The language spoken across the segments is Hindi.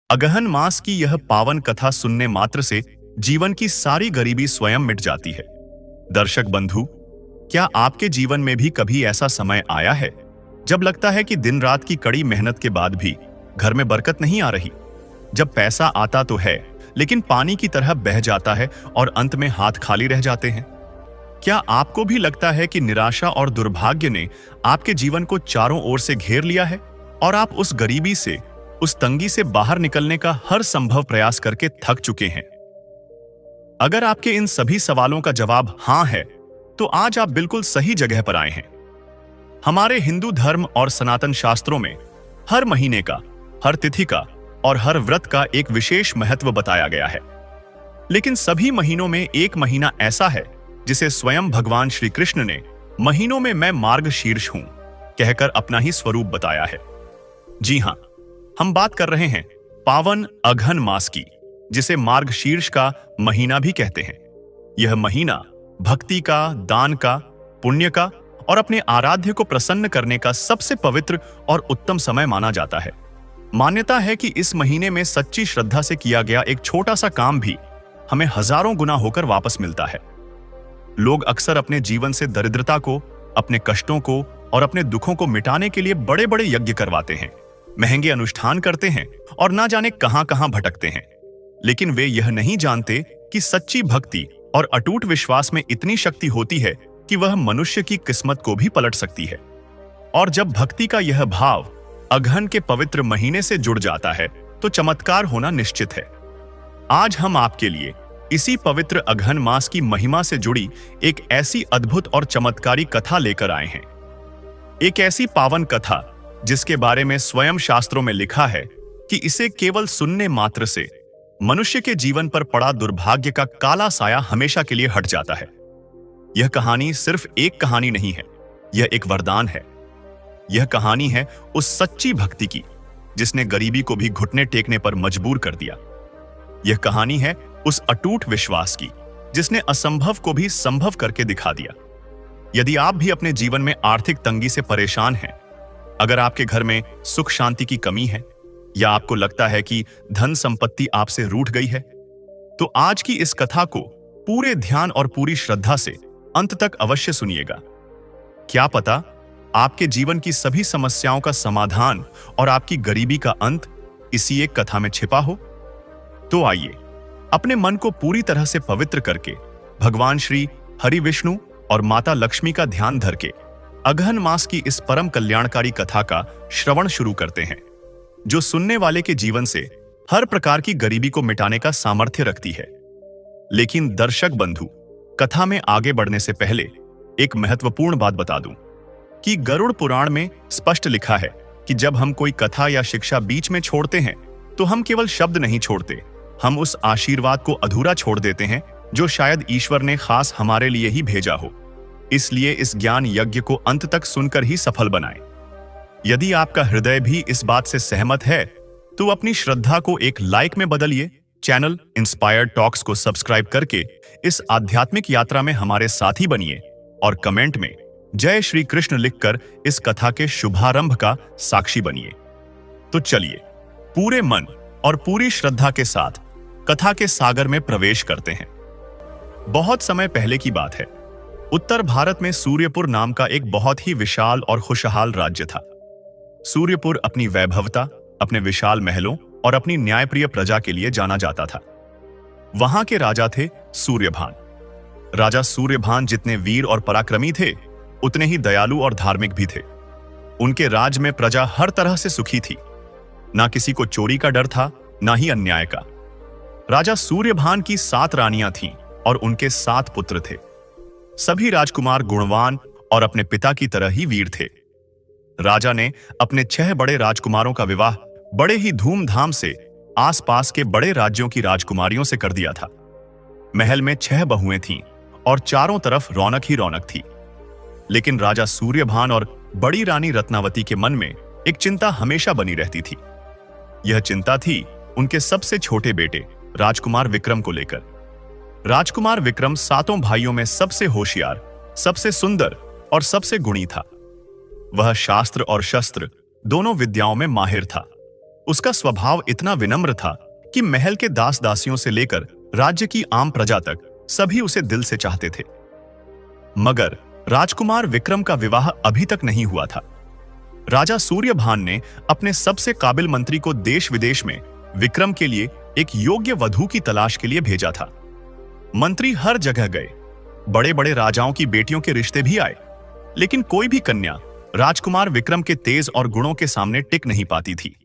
अगहन मास की यह पावन कथा सुनने मात्र से जीवन की सारी गरीबी स्वयं मिट जाती है। दर्शक बंधु, क्या आपके जीवन में भी कभी ऐसा समय आया है जब लगता है कि दिन रात की कड़ी मेहनत के बाद भी घर में बरकत नहीं आ रही? जब पैसा आता तो है लेकिन पानी की तरह बह जाता है और अंत में हाथ खाली रह जाते हैं। क्या आपको भी लगता है कि निराशा और दुर्भाग्य ने आपके जीवन को चारों ओर से घेर लिया है और आप उस गरीबी से, उस तंगी से बाहर निकलने का हर संभव प्रयास करके थक चुके हैं? अगर आपके इन सभी सवालों का जवाब हां है, तो आज आप बिल्कुल सही जगह पर आए हैं। हमारे हिंदू धर्म और सनातन शास्त्रों में हर महीने का, हर तिथि का और हर व्रत का एक विशेष महत्व बताया गया है। लेकिन सभी महीनों में एक महीना ऐसा है जिसे स्वयं भगवान श्री कृष्ण ने महीनों में मैं मार्गशीर्ष हूं कहकर अपना ही स्वरूप बताया है। जी हां, हम बात कर रहे हैं पावन अघन मास की, जिसे मार्गशीर्ष का महीना भी कहते हैं। यह महीना भक्ति का, दान का, पुण्य का और अपने आराध्य को प्रसन्न करने का सबसे पवित्र और उत्तम समय माना जाता है। मान्यता है कि इस महीने में सच्ची श्रद्धा से किया गया एक छोटा सा काम भी हमें हजारों गुना होकर वापस मिलता है। लोग अक्सर अपने जीवन से दरिद्रता को, अपने कष्टों को और अपने दुखों को मिटाने के लिए बड़े बड़े यज्ञ करवाते हैं, महंगे अनुष्ठान करते हैं और ना जाने कहां कहां भटकते हैं। लेकिन वे यह नहीं जानते कि सच्ची भक्ति और अटूट विश्वास में इतनी शक्ति होती है कि वह मनुष्य की किस्मत को भी पलट सकती है। और जब भक्ति का यह भाव अघन के पवित्र महीने से जुड़ जाता है तो चमत्कार होना निश्चित है। आज हम आपके लिए इसी पवित्र अघन मास की महिमा से जुड़ी एक ऐसी अद्भुत और चमत्कारी कथा लेकर आए हैं। एक ऐसी पावन कथा जिसके बारे में स्वयं शास्त्रों में लिखा है कि इसे केवल सुनने मात्र से मनुष्य के जीवन पर पड़ा दुर्भाग्य का काला साया हमेशा के लिए हट जाता है। यह कहानी सिर्फ एक कहानी नहीं है, यह एक वरदान है। यह कहानी है उस सच्ची भक्ति की जिसने गरीबी को भी घुटने टेकने पर मजबूर कर दिया। यह कहानी है उस अटूट विश्वास की जिसने असंभव को भी संभव करके दिखा दिया। यदि आप भी अपने जीवन में आर्थिक तंगी से परेशान हैं, अगर आपके घर में सुख शांति की कमी है या आपको लगता है कि धन संपत्ति आपसे रूठ गई है, तो आज की इस कथा को पूरे ध्यान और पूरी श्रद्धा से अंत तक अवश्य सुनिएगा। क्या पता आपके जीवन की सभी समस्याओं का समाधान और आपकी गरीबी का अंत इसी एक कथा में छिपा हो। तो आइए अपने मन को पूरी तरह से पवित्र करके भगवान श्री हरि विष्णु और माता लक्ष्मी का ध्यान धर के अघन मास की इस परम कल्याणकारी कथा का श्रवण शुरू करते हैं, जो सुनने वाले के जीवन से हर प्रकार की गरीबी को मिटाने का सामर्थ्य रखती है। लेकिन दर्शक बंधु, कथा में आगे बढ़ने से पहले एक महत्वपूर्ण बात बता दूं कि गरुड़ पुराण में स्पष्ट लिखा है कि जब हम कोई कथा या शिक्षा बीच में छोड़ते हैं तो हम केवल शब्द नहीं छोड़ते, हम उस आशीर्वाद को अधूरा छोड़ देते हैं जो शायद ईश्वर ने खास हमारे लिए ही भेजा हो। इसलिए इस ज्ञान यज्ञ को अंत तक सुनकर ही सफल बनाएं। यदि आपका हृदय भी इस बात से सहमत है तो अपनी श्रद्धा को एक लाइक में बदलिए, चैनल इंस्पायर्ड टॉक्स को सब्सक्राइब करके इस आध्यात्मिक यात्रा में हमारे साथी बनिए और कमेंट में जय श्री कृष्ण लिखकर इस कथा के शुभारंभ का साक्षी बनिए। तो चलिए पूरे मन और पूरी श्रद्धा के साथ कथा के सागर में प्रवेश करते हैं। बहुत समय पहले की बात है, उत्तर भारत में सूर्यपुर नाम का एक बहुत ही विशाल और खुशहाल राज्य था। सूर्यपुर अपनी वैभवता, अपने विशाल महलों और अपनी न्यायप्रिय प्रजा के लिए जाना जाता था। वहां के राजा थे सूर्यभान। राजा सूर्यभान जितने वीर और पराक्रमी थे, उतने ही दयालु और धार्मिक भी थे। उनके राज में प्रजा हर तरह से सुखी थी। ना किसी को चोरी का डर था, ना ही अन्याय का। राजा सूर्यभान की 7 रानियां थीं और उनके 7 पुत्र थे। सभी राजकुमार गुणवान और अपने पिता की तरह ही वीर थे। राजा ने अपने 6 बड़े राजकुमारों का विवाह बड़े ही धूमधाम से आसपास के बड़े राज्यों की राजकुमारियों से कर दिया था। महल में 6 बहुएं थीं और चारों तरफ रौनक ही रौनक थी। लेकिन राजा सूर्यभान और बड़ी रानी रत्नावती के मन में एक चिंता हमेशा बनी रहती थी। यह चिंता थी उनके सबसे छोटे बेटे राजकुमार विक्रम को लेकर। राजकुमार विक्रम 7 भाइयों में सबसे होशियार, सबसे सुंदर और सबसे गुणी था। वह शास्त्र और शस्त्र दोनों विद्याओं में माहिर था उसका स्वभाव इतना विनम्र था कि महल के दास दासियों से लेकर राज्य की आम प्रजा तक सभी उसे दिल से चाहते थे। मगर राजकुमार विक्रम का विवाह अभी तक नहीं हुआ था। राजा सूर्यभान ने अपने सबसे काबिल मंत्री को देश विदेश में विक्रम के लिए एक योग्य वधू की तलाश के लिए भेजा था। मंत्री हर जगह गए, बड़े बड़े राजाओं की बेटियों के रिश्ते भी आए, लेकिन कोई भी कन्या राजकुमार विक्रम के तेज और गुणों के सामने टिक नहीं पाती थी।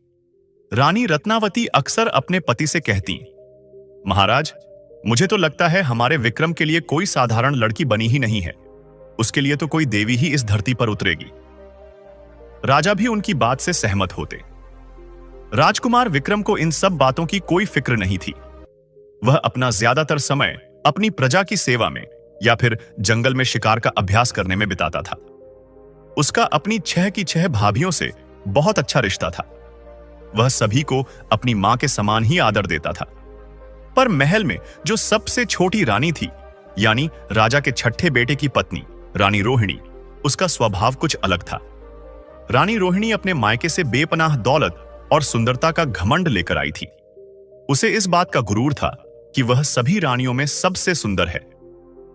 रानी रत्नावती अक्सर अपने पति से कहती, महाराज, मुझे तो लगता है हमारे विक्रम के लिए कोई साधारण लड़की बनी ही नहीं है, उसके लिए तो कोई देवी ही इस धरती पर उतरेगी। राजा भी उनकी बात से सहमत होते। राजकुमार विक्रम को इन सब बातों की कोई फिक्र नहीं थी। वह अपना ज्यादातर समय अपनी प्रजा की सेवा में या फिर जंगल में शिकार का अभ्यास करने में बिताता था। उसका अपनी 6 की 6 भाभियों से बहुत अच्छा रिश्ता था। वह सभी को अपनी मां के समान ही आदर देता था। पर महल में जो सबसे छोटी रानी थी, यानी राजा के छठे बेटे की पत्नी रानी रोहिणी, उसका स्वभाव कुछ अलग था। रानी रोहिणी अपने मायके से बेपनाह दौलत और सुंदरता का घमंड लेकर आई थी। उसे इस बात का गुरूर था कि वह सभी रानियों में सबसे सुंदर है।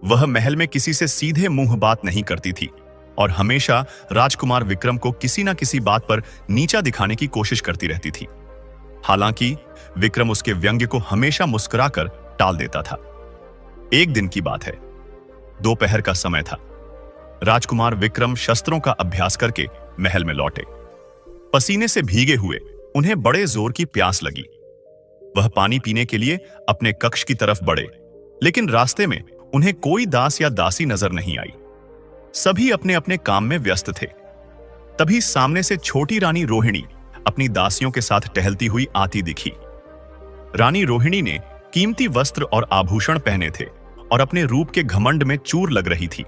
वह महल में किसी से सीधे मुंह बात नहीं करती थी और हमेशा राजकुमार विक्रम को किसी न किसी बात पर नीचा दिखाने की कोशिश करती रहती थी। हालांकि विक्रम उसके व्यंग्य को हमेशा मुस्कुराकर टाल देता था। एक दिन की बात है, दोपहर का समय था। राजकुमार विक्रम शस्त्रों का अभ्यास करके महल में लौटे। पसीने से भीगे हुए उन्हें बड़े जोर की प्यास लगी। वह पानी पीने के लिए अपने कक्ष की तरफ बढ़े, लेकिन रास्ते में उन्हें कोई दास या दासी नजर नहीं आई। सभी अपने अपने काम में व्यस्त थे। तभी सामने से छोटी रानी रोहिणी अपनी दासियों के साथ टहलती हुई आती दिखी। रानी रोहिणी ने कीमती वस्त्र और आभूषण पहने थे और अपने रूप के घमंड में चूर लग रही थी।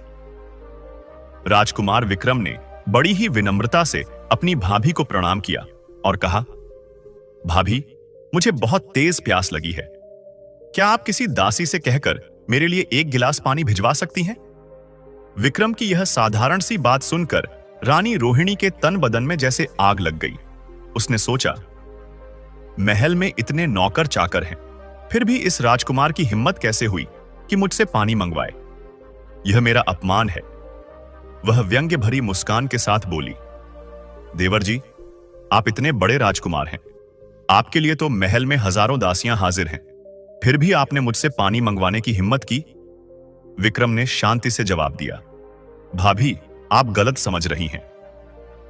राजकुमार विक्रम ने बड़ी ही विनम्रता से अपनी भाभी को प्रणाम किया और कहा, भाभी, मुझे बहुत तेज प्यास लगी है। क्या आप किसी दासी से कहकर मेरे लिए एक गिलास पानी भिजवा सकती हैं? विक्रम की यह साधारण सी बात सुनकर रानी रोहिणी के तन बदन में जैसे आग लग गई। उसने सोचा, महल में इतने नौकर चाकर हैं, फिर भी इस राजकुमार की हिम्मत कैसे हुई कि मुझसे पानी मंगवाए? यह मेरा अपमान है। वह व्यंग्य भरी मुस्कान के साथ बोली, देवर जी, आप इतने बड़े राजकुमार हैं, आपके लिए तो महल में हजारों दासियां हाजिर हैं, फिर भी आपने मुझसे पानी मंगवाने की हिम्मत की? विक्रम ने शांति से जवाब दिया, भाभी, आप गलत समझ रही हैं।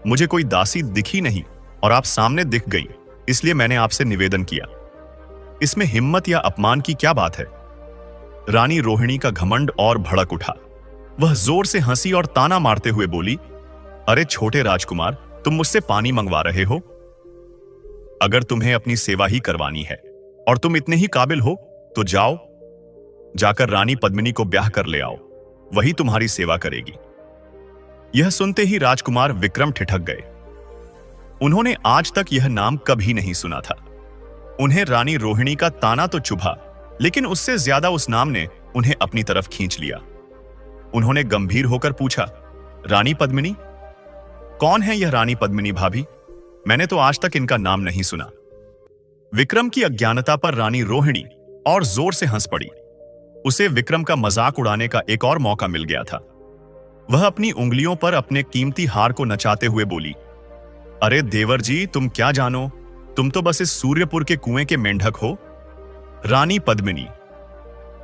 मुझे कोई दासी दिखी नहीं और आप सामने दिख गई, इसलिए मैंने आपसे निवेदन किया। इसमें हिम्मत या अपमान की क्या बात है? रानी रोहिणी का घमंड और भड़क उठा। वह जोर से हंसी और ताना मारते हुए बोली, अरे छोटे राजकुमार, तुम मुझसे पानी मंगवा रहे हो? अगर तुम्हें अपनी सेवा ही करवानी है और तुम इतने ही काबिल हो तो जाओ, जाकर रानी पद्मिनी को ब्याह कर ले आओ, वही तुम्हारी सेवा करेगी। यह सुनते ही राजकुमार विक्रम ठिठक गए। उन्होंने आज तक यह नाम कभी नहीं सुना था। उन्हें रानी रोहिणी का ताना तो चुभा, लेकिन उससे ज्यादा उस नाम ने उन्हें अपनी तरफ खींच लिया। उन्होंने गंभीर होकर पूछा, रानी पद्मिनी? कौन है यह रानी पद्मिनी भाभी? मैंने तो आज तक इनका नाम नहीं सुना। विक्रम की अज्ञानता पर रानी रोहिणी और जोर से हंस पड़ी। उसे विक्रम का मजाक उड़ाने का एक और मौका मिल गया था। वह अपनी उंगलियों पर अपने कीमती हार को नचाते हुए बोली, अरे देवर जी, तुम क्या जानो, तुम तो बस इस सूर्यपुर के कुएं के मेंढक हो। रानी पद्मिनी।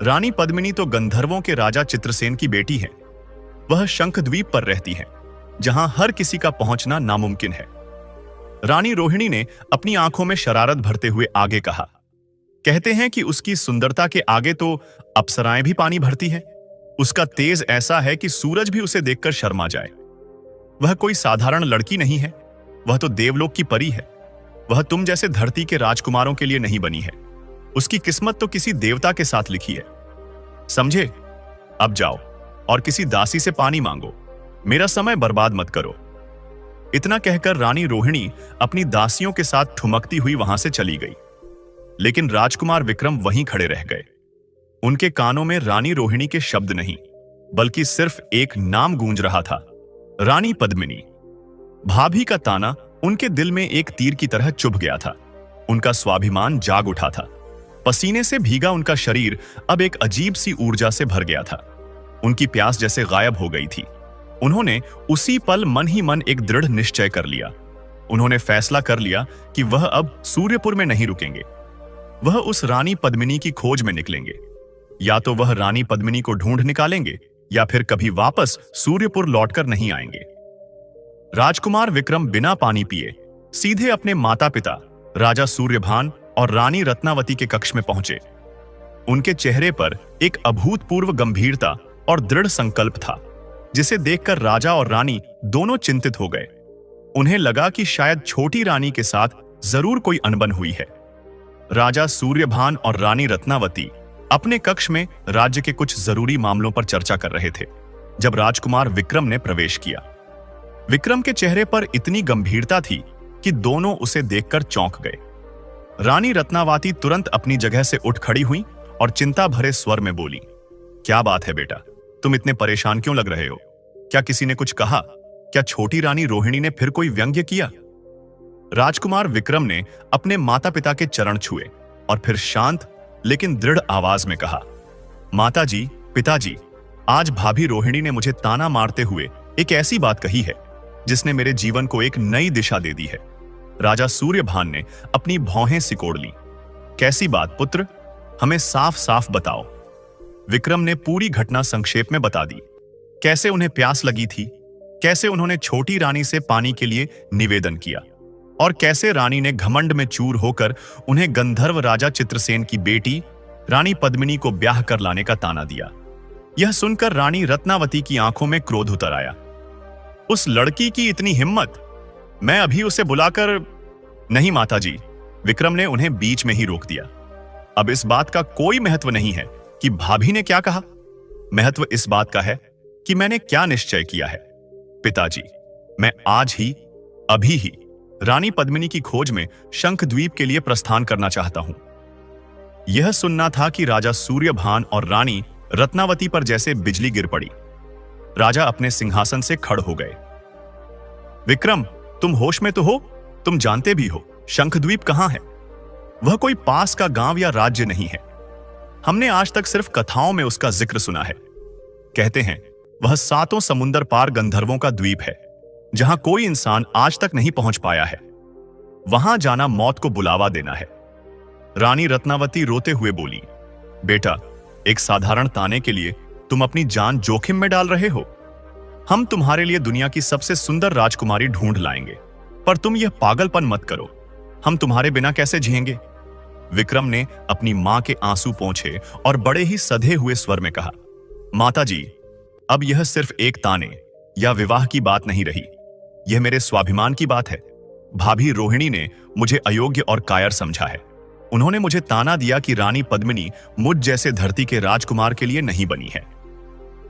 रानी पद्मिनी तो गंधर्वों के राजा चित्रसेन की बेटी है। वह शंखद्वीप पर रहती है, जहां हर किसी का पहुंचना नामुमकिन है। रानी रोहिणी ने अपनी आंखों में शरारत भरते हुए आगे कहा, कहते हैं कि उसकी सुंदरता के आगे तो अप्सराएं भी पानी भरती है। उसका तेज ऐसा है कि सूरज भी उसे देखकर शर्मा जाए। वह कोई साधारण लड़की नहीं है, वह तो देवलोक की परी है। वह तुम जैसे धरती के राजकुमारों के लिए नहीं बनी है। उसकी किस्मत तो किसी देवता के साथ लिखी है। समझे? अब जाओ और किसी दासी से पानी मांगो, मेरा समय बर्बाद मत करो। इतना कहकर रानी रोहिणी अपनी दासियों के साथ ठुमकती हुई वहां से चली गई। लेकिन राजकुमार विक्रम वहीं खड़े रह गए। उनके कानों में रानी रोहिणी के शब्द नहीं, बल्कि सिर्फ एक नाम गूंज रहा था, रानी पद्मिनी। भाभी का ताना उनके दिल में एक तीर की तरह चुभ गया था। उनका स्वाभिमान जाग उठा था। पसीने से भीगा उनका शरीर अब एक अजीब सी ऊर्जा से भर गया था। उनकी प्यास जैसे गायब हो गई थी। उन्होंने उसी पल मन ही मन एक दृढ़ निश्चय कर लिया। उन्होंने फैसला कर लिया कि वह अब सूर्यपुर में नहीं रुकेंगे। वह उस रानी पद्मिनी की खोज में निकलेंगे। या तो वह रानी पद्मिनी को ढूंढ निकालेंगे या फिर कभी वापस सूर्यपुर लौटकर नहीं आएंगे। राजकुमार विक्रम बिना पानी पिए सीधे अपने माता पिता राजा सूर्यभान और रानी रत्नावती के कक्ष में पहुंचे। उनके चेहरे पर एक अभूतपूर्व गंभीरता और दृढ़ संकल्प था, जिसे देखकर राजा और रानी दोनों चिंतित हो गए। उन्हें लगा कि शायद छोटी रानी के साथ जरूर कोई अनबन हुई है। राजा सूर्यभान और रानी रत्नावती अपने कक्ष में राज्य के कुछ जरूरी मामलों पर चर्चा कर रहे थे जब राजकुमार विक्रम ने प्रवेश किया। विक्रम के चेहरे पर इतनी गंभीरता थी कि दोनों उसे देखकर चौंक गए। रानी रत्नावती तुरंत अपनी जगह से उठ खड़ी हुई और चिंता भरे स्वर में बोली, क्या बात है बेटा, तुम इतने परेशान क्यों लग रहे हो? क्या किसी ने कुछ कहा? क्या छोटी रानी रोहिणी ने फिर कोई व्यंग्य किया? राजकुमार विक्रम ने अपने माता पिता के चरण छुए और फिर शांत लेकिन दृढ़ आवाज में कहा, माताजी, पिताजी, आज भाभी रोहिणी ने मुझे ताना मारते हुए एक ऐसी बात कही है जिसने मेरे जीवन को एक नई दिशा दे दी है। राजा सूर्यभान ने अपनी भौहें सिकोड़ ली। कैसी बात पुत्र, हमें साफ साफ बताओ। विक्रम ने पूरी घटना संक्षेप में बता दी। कैसे उन्हें प्यास लगी थी, कैसे उन्होंने छोटी रानी से पानी के लिए निवेदन किया और कैसे रानी ने घमंड में चूर होकर उन्हें गंधर्व राजा चित्रसेन की बेटी रानी पद्मिनी को ब्याह कर लाने का ताना दिया। यह सुनकर रानी रत्नावती की आंखों में क्रोध उतर आया। उस लड़की की इतनी हिम्मत, मैं अभी उसे बुलाकर। नहीं माताजी, विक्रम ने उन्हें बीच में ही रोक दिया। अब इस बात का कोई महत्व नहीं है कि भाभी ने क्या कहा। महत्व इस बात का है कि मैंने क्या निश्चय किया है। पिताजी, मैं आज ही, अभी ही रानी पद्मिनी की खोज में शंखद्वीप के लिए प्रस्थान करना चाहता हूं। यह सुनना था कि राजा सूर्यभान और रानी रत्नावती पर जैसे बिजली गिर पड़ी। राजा अपने सिंहासन से खड़ हो गए। विक्रम, तुम होश में तो हो? तुम जानते भी हो शंखद्वीप कहां है? वह कोई पास का गांव या राज्य नहीं है। हमने आज तक सिर्फ कथाओं में उसका जिक्र सुना है। कहते हैं वह 7 समुंदर पार गंधर्वों का द्वीप है, जहां कोई इंसान आज तक नहीं पहुंच पाया है। वहां जाना मौत को बुलावा देना है। रानी रत्नावती रोते हुए बोली, बेटा, एक साधारण ताने के लिए तुम अपनी जान जोखिम में डाल रहे हो। हम तुम्हारे लिए दुनिया की सबसे सुंदर राजकुमारी ढूंढ लाएंगे, पर तुम यह पागलपन मत करो। हम तुम्हारे बिना कैसे जिएंगे? विक्रम ने अपनी मां के आंसू पोंछे और बड़े ही सधे हुए स्वर में कहा, माताजी, अब यह सिर्फ एक ताने या विवाह की बात नहीं रही। यह मेरे स्वाभिमान की बात है। भाभी रोहिणी ने मुझे अयोग्य और कायर समझा है। उन्होंने मुझे ताना दिया कि रानी पद्मिनी मुझ जैसे धरती के राजकुमार के लिए नहीं बनी है।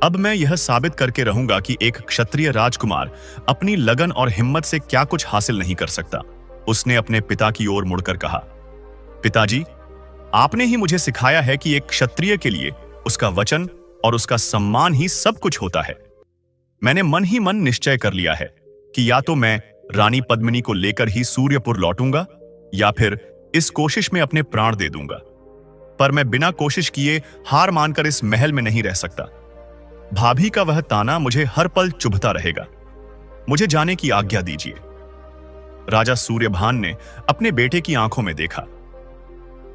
अब मैं यह साबित करके रहूंगा कि एक क्षत्रिय राजकुमार अपनी लगन और हिम्मत से क्या कुछ हासिल नहीं कर सकता। उसने अपने पिता की ओर मुड़कर कहा, पिताजी, आपने ही मुझे सिखाया है कि एक क्षत्रिय के लिए उसका वचन और उसका सम्मान ही सब कुछ होता है। मैंने मन ही मन निश्चय कर लिया है कि या तो मैं रानी पद्मिनी को लेकर ही सूर्यपुर लौटूंगा या फिर इस कोशिश में अपने प्राण दे दूंगा। पर मैं बिना कोशिश किए हार मानकर इस महल में नहीं रह सकता। भाभी का वह ताना मुझे हर पल चुभता रहेगा। मुझे जाने की आज्ञा दीजिए। राजा सूर्यभान ने अपने बेटे की आंखों में देखा।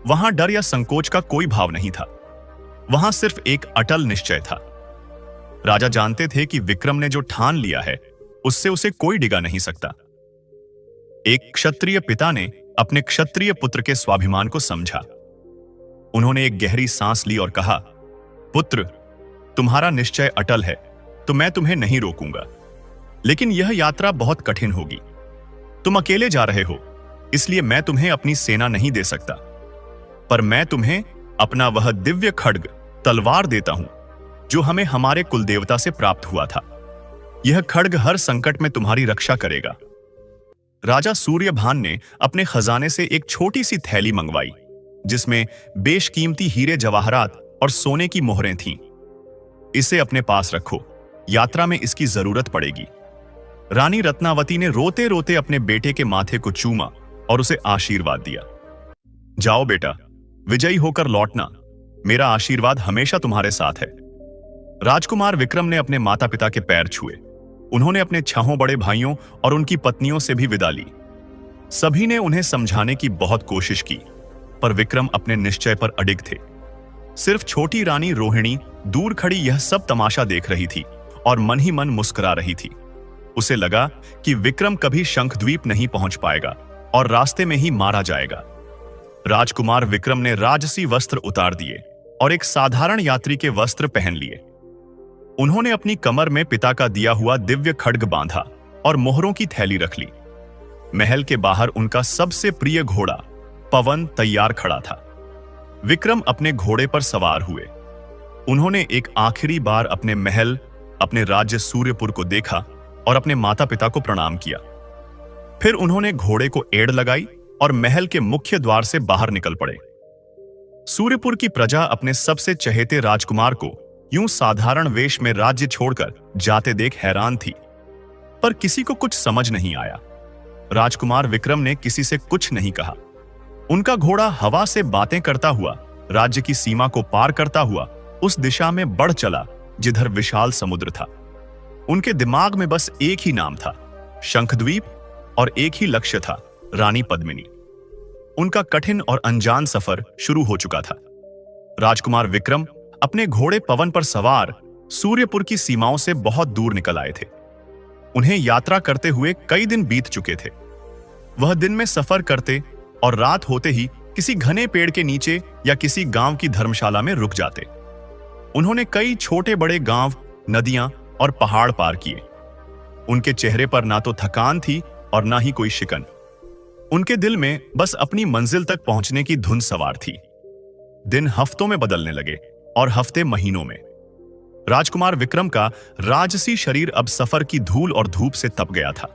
वहां डर या संकोच का कोई भाव नहीं था। वहां सिर्फ एक अटल निश्चय था। राजा जानते थे कि विक्रम ने जो ठान लिया है उससे उसे कोई डिगा नहीं सकता। एक क्षत्रिय पिता ने अपने क्षत्रिय पुत्र के स्वाभिमान को समझा। उन्होंने एक गहरी सांस ली और कहा, पुत्र, तुम्हारा निश्चय अटल है तो मैं तुम्हें नहीं रोकूंगा, लेकिन यह यात्रा बहुत कठिन होगी। तुम अकेले जा रहे हो, इसलिए मैं तुम्हें अपनी सेना नहीं दे सकता, पर मैं तुम्हें अपना वह दिव्य खड्ग तलवार देता हूं जो हमें हमारे कुलदेवता से प्राप्त हुआ था। यह खड्ग हर संकट में तुम्हारी रक्षा करेगा। राजा सूर्यभान ने अपने खजाने से एक छोटी सी थैली मंगवाई जिसमें बेशकीमती हीरे जवाहरात और सोने की मोहरें थीं। इसे अपने पास रखो, यात्रा में इसकी जरूरत पड़ेगी। रानी रत्नावती ने रोते रोते अपने बेटे के माथे को चूमा और उसे आशीर्वाद दिया। जाओ बेटा, विजयी होकर लौटना। मेरा आशीर्वाद हमेशा तुम्हारे साथ है। राजकुमार विक्रम ने अपने माता पिता के पैर छुए। उन्होंने अपने 6 बड़े भाइयों और उनकी पत्नियों से भी विदा ली। सभी ने उन्हें समझाने की बहुत कोशिश की, पर विक्रम अपने निश्चय पर अडिग थे। सिर्फ छोटी रानी रोहिणी दूर खड़ी यह सब तमाशा देख रही थी और मन ही मन मुस्कुरा रही थी। उसे लगा कि विक्रम कभी शंखद्वीप नहीं पहुंच पाएगा और रास्ते में ही मारा जाएगा। राजकुमार विक्रम ने राजसी वस्त्र उतार दिए और एक साधारण यात्री के वस्त्र पहन लिए। उन्होंने अपनी कमर में पिता का दिया हुआ दिव्य खड्ग बांधा और मोहरों की थैली रख ली। महल के बाहर उनका सबसे प्रिय घोड़ा पवन तैयार खड़ा था। विक्रम अपने घोड़े पर सवार हुए। उन्होंने एक आखिरी बार अपने महल, अपने राज्य सूर्यपुर को देखा और अपने माता पिता को प्रणाम किया। फिर उन्होंने घोड़े को एड़ लगाई और महल के मुख्य द्वार से बाहर निकल पड़े। सूर्यपुर की प्रजा अपने सबसे चहेते राजकुमार को यूं साधारण वेश में राज्य छोड़कर जाते देख हैरान थी, पर किसी को कुछ समझ नहीं आया। राजकुमार विक्रम ने किसी से कुछ नहीं कहा। उनका घोड़ा हवा से बातें करता हुआ राज्य की सीमा को पार करता हुआ उस दिशा में बढ़ चला जिधर विशाल समुद्र था। उनके दिमाग में बस एक ही नाम था, शंखद्वीप, और एक ही लक्ष्य था, रानी पद्मिनी। उनका कठिन और अनजान सफर शुरू हो चुका था। राजकुमार विक्रम अपने घोड़े पवन पर सवार सूर्यपुर की सीमाओं से बहुत दूर निकल आए थे। उन्हें यात्रा करते हुए कई दिन बीत चुके थे। वह दिन में सफर करते और रात होते ही किसी घने पेड़ के नीचे या किसी गांव की धर्मशाला में रुक जाते। उन्होंने कई छोटे बड़े गांव, नदियां और पहाड़ पार किए। उनके चेहरे पर ना तो थकान थी और ना ही कोई शिकन। उनके दिल में बस अपनी मंजिल तक पहुंचने की धुन सवार थी। दिन हफ्तों में बदलने लगे और हफ्ते महीनों में। राजकुमार विक्रम का राजसी शरीर अब सफर की धूल और धूप से तप गया था।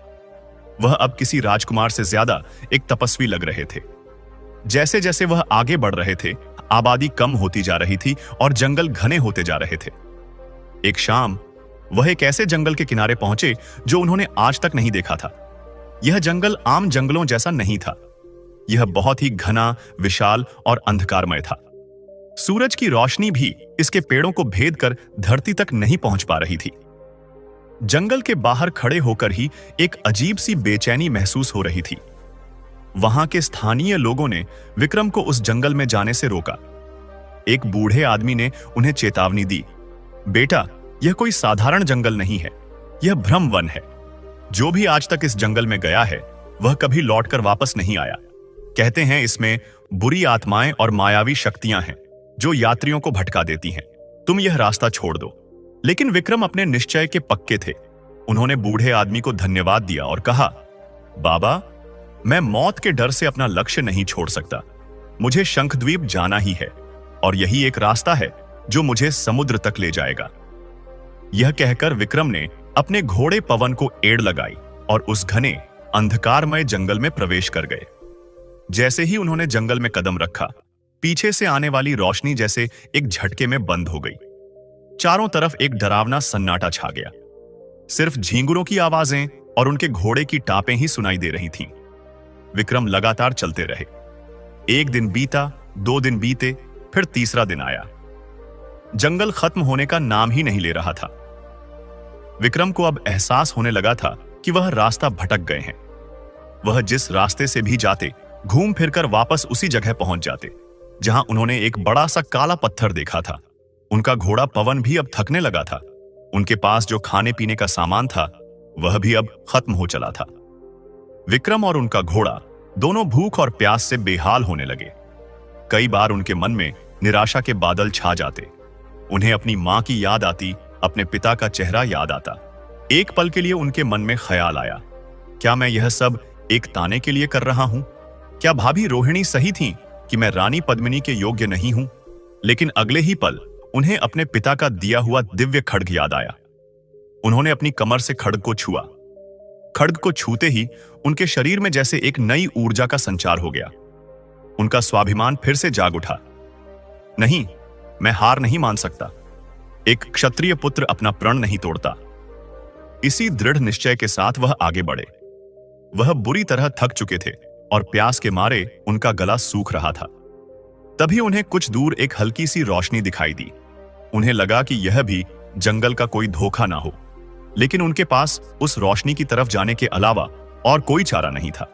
वह अब किसी राजकुमार से ज्यादा एक तपस्वी लग रहे थे। जैसे जैसे वह आगे बढ़ रहे थे, आबादी कम होती जा रही थी और जंगल घने होते जा रहे थे। एक शाम वह एक ऐसे जंगल के किनारे पहुंचे जो उन्होंने आज तक नहीं देखा था। यह जंगल आम जंगलों जैसा नहीं था। यह बहुत ही घना, विशाल और अंधकारमय था। सूरज की रोशनी भी इसके पेड़ों को भेद कर धरती तक नहीं पहुंच पा रही थी। जंगल के बाहर खड़े होकर ही एक अजीब सी बेचैनी महसूस हो रही थी। वहां के स्थानीय लोगों ने विक्रम को उस जंगल में जाने से रोका। एक बूढ़े आदमी ने उन्हें चेतावनी दी, बेटा, यह कोई साधारण जंगल नहीं है, यह भ्रम वन है। जो भी आज तक इस जंगल में गया है वह कभी लौटकर वापस नहीं आया। कहते हैं इसमें बुरी आत्माएं और मायावी शक्तियां हैं जो यात्रियों को भटका देती हैं। तुम यह रास्ता छोड़ दो। लेकिन विक्रम अपने निश्चय के पक्के थे। उन्होंने बूढ़े आदमी को धन्यवाद दिया और कहा, बाबा, मैं मौत के डर से अपना लक्ष्य नहीं छोड़ सकता। मुझे शंखद्वीप जाना ही है और यही एक रास्ता है जो मुझे समुद्र तक ले जाएगा। यह कहकर विक्रम ने अपने घोड़े पवन को एड़ लगाई और उस घने अंधकारमय जंगल में प्रवेश कर गए। जैसे ही उन्होंने जंगल में कदम रखा, पीछे से आने वाली रोशनी जैसे एक झटके में बंद हो गई। चारों तरफ एक डरावना सन्नाटा छा गया। सिर्फ झींगुरों की आवाजें और उनके घोड़े की टापें ही सुनाई दे रही थीं। विक्रम लगातार चलते रहे। एक दिन बीता, 2 दिन बीते, फिर तीसरा दिन आया। जंगल खत्म होने का नाम ही नहीं ले रहा था। विक्रम को अब एहसास होने लगा था कि वह रास्ता भटक गए हैं। वह जिस रास्ते से भी जाते, घूम फिरकर वापस उसी जगह पहुंच जाते जहां उन्होंने एक बड़ा सा काला पत्थर देखा था। उनका घोड़ा पवन भी अब थकने लगा था। उनके पास जो खाने पीने का सामान था वह भी अब खत्म हो चला था। विक्रम और उनका घोड़ा दोनों भूख और प्यास से बेहाल होने लगे। कई बार उनके मन में निराशा के बादल छा जाते। उन्हें अपनी मां की याद आती, अपने पिता का चेहरा याद आता। एक पल के लिए उनके मन में ख्याल आया, क्या मैं यह सब एक ताने के लिए कर रहा हूं? क्या भाभी रोहिणी सही थी कि मैं रानी पद्मिनी के योग्य नहीं हूं? लेकिन अगले ही पल उन्हें अपने पिता का दिया हुआ दिव्य खड्ग याद आया। उन्होंने अपनी कमर से खड्ग को छुआ। खड्ग को छूते ही उनके शरीर में जैसे एक नई ऊर्जा का संचार हो गया। उनका स्वाभिमान फिर से जाग उठा। नहीं, मैं हार नहीं मान सकता। एक क्षत्रिय पुत्र अपना प्रण नहीं तोड़ता। इसी दृढ़ निश्चय के साथ वह आगे बढ़े। वह बुरी तरह थक चुके थे, और प्यास के मारे उनका गला सूख रहा था। तभी उन्हें कुछ दूर एक हल्की सी रोशनी दिखाई दी। उन्हें लगा कि यह भी जंगल का कोई धोखा ना हो, लेकिन उनके पास उस रोशनी की तरफ जाने के अलावा और कोई चारा नहीं था।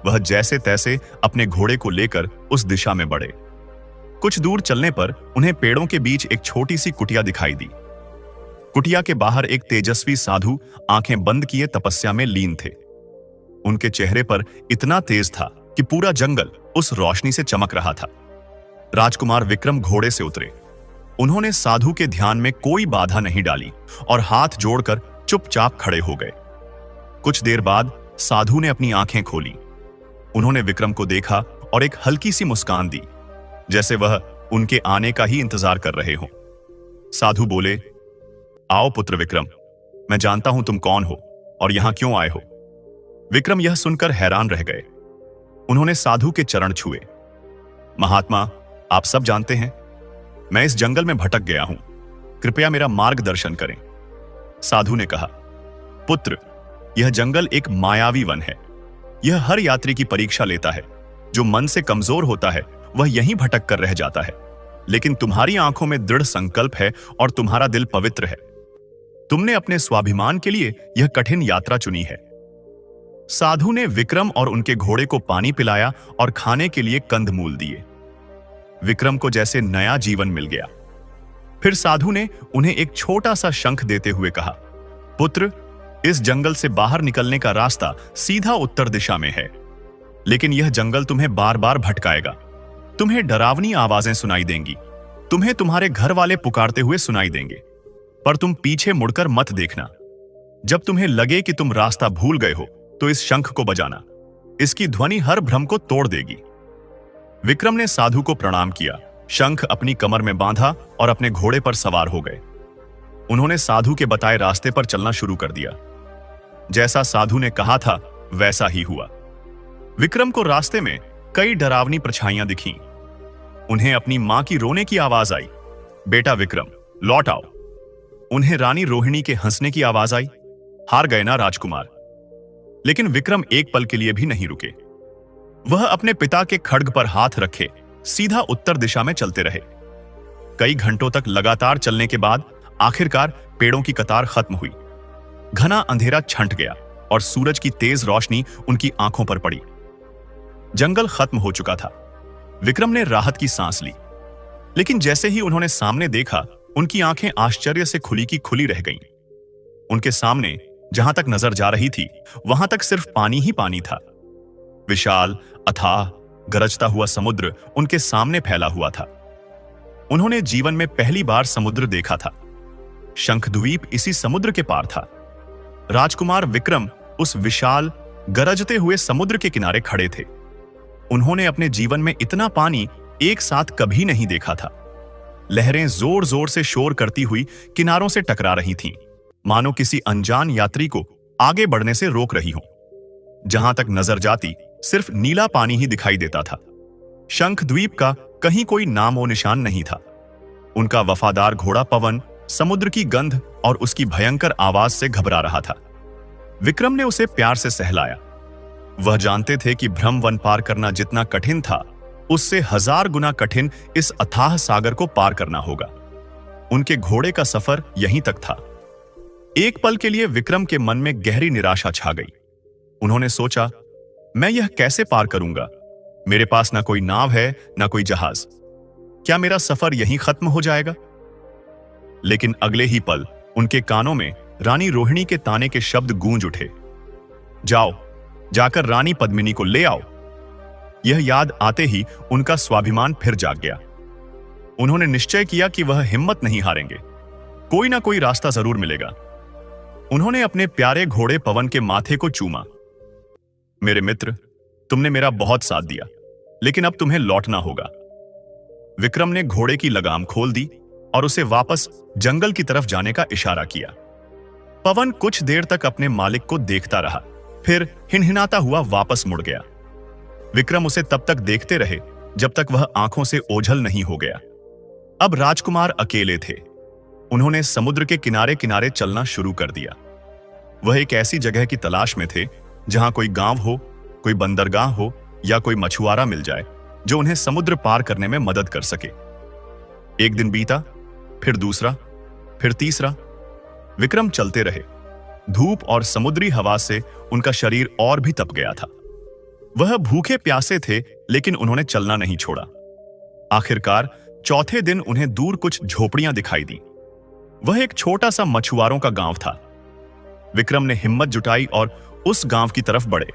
वह जैसे तैसे अपने घोड़े को लेकर उस दिशा में बढ़े। कुछ दूर चलने पर उन्हें पेड़ों के बीच एक छोटी सी कुटिया दिखाई दी। कुटिया के बाहर एक तेजस्वी साधु आंखें बंद किए तपस्या में लीन थे। उनके चेहरे पर इतना तेज था कि पूरा जंगल उस रोशनी से चमक रहा था। राजकुमार विक्रम घोड़े से उतरे। उन्होंने साधु के ध्यान में कोई बाधा नहीं डाली और हाथ जोड़कर चुपचाप खड़े हो गए। कुछ देर बाद साधु ने अपनी आंखें खोली। उन्होंने विक्रम को देखा और एक हल्की सी मुस्कान दी, जैसे वह उनके आने का ही इंतजार कर रहे हों। साधु बोले, आओ पुत्र विक्रम, मैं जानता हूं तुम कौन हो और यहां क्यों आए हो। विक्रम यह सुनकर हैरान रह गए। उन्होंने साधु के चरण छुए। महात्मा, आप सब जानते हैं, मैं इस जंगल में भटक गया हूं, कृपया मेरा मार्गदर्शन करें। साधु ने कहा, पुत्र, यह जंगल एक मायावी वन है। यह हर यात्री की परीक्षा लेता है। जो मन से कमजोर होता है वह यहीं भटक कर रह जाता है, लेकिन तुम्हारी आंखों में दृढ़ संकल्प है और तुम्हारा दिल पवित्र है। तुमने अपने स्वाभिमान के लिए यह कठिन यात्रा चुनी है। साधु ने विक्रम और उनके घोड़े को पानी पिलाया और खाने के लिए कंदमूल दिए। विक्रम को जैसे नया जीवन मिल गया। फिर साधु ने उन्हें एक छोटा सा शंख देते हुए कहा, पुत्र, इस जंगल से बाहर निकलने का रास्ता सीधा उत्तर दिशा में है, लेकिन यह जंगल तुम्हें बार बार भटकाएगा। तुम्हें डरावनी आवाजें सुनाई देंगी, तुम्हें तुम्हारे घर वाले पुकारते हुए सुनाई देंगे, पर तुम पीछे मुड़कर मत देखना। जब तुम्हें लगे कि तुम रास्ता भूल गए हो तो इस शंख को बजाना। इसकी ध्वनि हर भ्रम को तोड़ देगी। विक्रम ने साधु को प्रणाम किया, शंख अपनी कमर में बांधा और अपने घोड़े पर सवार हो गए। उन्होंने साधु के बताए रास्ते पर चलना शुरू कर दिया। जैसा साधु ने कहा था वैसा ही हुआ। विक्रम को रास्ते में कई डरावनी परछाइयां दिखीं। उन्हें अपनी मां की रोने की आवाज आई, बेटा विक्रम, लौट आओ। उन्हें रानी रोहिणी के हंसने की आवाज आई, हार गए ना राजकुमार। लेकिन विक्रम एक पल के लिए भी नहीं रुके। वह अपने पिता के खड्ग पर हाथ रखे सीधा उत्तर दिशा में चलते रहे। कई घंटों तक लगातार चलने के बाद आखिरकार पेड़ों की कतार खत्म हुई। घना अंधेरा छंट गया और सूरज की तेज रोशनी उनकी आंखों पर पड़ी। जंगल खत्म हो चुका था। विक्रम ने राहत की सांस ली, लेकिन जैसे ही उन्होंने सामने देखा, उनकी आंखें आश्चर्य से खुली की खुली रह गईं। उनके सामने जहां तक नजर जा रही थी, वहां तक सिर्फ पानी ही पानी था। विशाल, अथाह, गरजता हुआ समुद्र उनके सामने फैला हुआ था। उन्होंने जीवन में पहली बार समुद्र देखा था। शंखद्वीप इसी समुद्र के पार था। राजकुमार विक्रम उस विशाल, गरजते हुए समुद्र के किनारे खड़े थे। उन्होंने अपने जीवन में इतना पानी एक साथ कभी नहीं देखा था। लहरें जोर जोर से शोर करती हुई किनारों से टकरा रही थीं, मानो किसी अनजान यात्री को आगे बढ़ने से रोक रही हों। जहां तक नजर जाती, सिर्फ नीला पानी ही दिखाई देता था। शंखद्वीप का कहीं कोई नामो निशान नहीं था। उनका वफादार घोड़ा पवन समुद्र की गंध और उसकी भयंकर आवाज से घबरा रहा था। विक्रम ने उसे प्यार से सहलाया। वह जानते थे कि भ्रम वन पार करना जितना कठिन था, उससे 1000 गुना कठिन इस अथाह सागर को पार करना होगा। उनके घोड़े का सफर यहीं तक था। एक पल के लिए विक्रम के मन में गहरी निराशा छा गई। उन्होंने सोचा, मैं यह कैसे पार करूंगा? मेरे पास ना कोई नाव है, ना कोई जहाज। क्या मेरा सफर यहीं खत्म हो जाएगा? लेकिन अगले ही पल उनके कानों में रानी रोहिणी के ताने के शब्द गूंज उठे, जाओ, जाकर रानी पद्मिनी को ले आओ। यह याद आते ही उनका स्वाभिमान फिर जाग गया। उन्होंने निश्चय किया कि वह हिम्मत नहीं हारेंगे। कोई ना कोई रास्ता जरूर मिलेगा। उन्होंने अपने प्यारे घोड़े पवन के माथे को चूमा। मेरे मित्र, तुमने मेरा बहुत साथ दिया, लेकिन अब तुम्हें लौटना होगा। विक्रम ने घोड़े की लगाम खोल दी और उसे वापस जंगल की तरफ जाने का इशारा किया। पवन कुछ देर तक अपने मालिक को देखता रहा, फिर हिनहिनाता हुआ वापस मुड़ गया। विक्रम उसे तब तक देखते रहे जब तक वह आंखों से ओझल नहीं हो गया। अब राजकुमार अकेले थे। उन्होंने समुद्र के किनारे किनारे चलना शुरू कर दिया। वह एक ऐसी जगह की तलाश में थे जहां कोई गांव हो, कोई बंदरगाह हो या कोई मछुआरा मिल जाए जो उन्हें समुद्र पार करने में मदद कर सके। एक दिन बीता, फिर दूसरा, फिर तीसरा। विक्रम चलते रहे। धूप और समुद्री हवा से उनका शरीर और भी तप गया था। वह भूखे प्यासे थे, लेकिन उन्होंने चलना नहीं छोड़ा। आखिरकार चौथे दिन उन्हें दूर कुछ झोपड़ियां दिखाई दी। वह एक छोटा सा मछुआरों का गांव था। विक्रम ने हिम्मत जुटाई और उस गांव की तरफ बढ़े।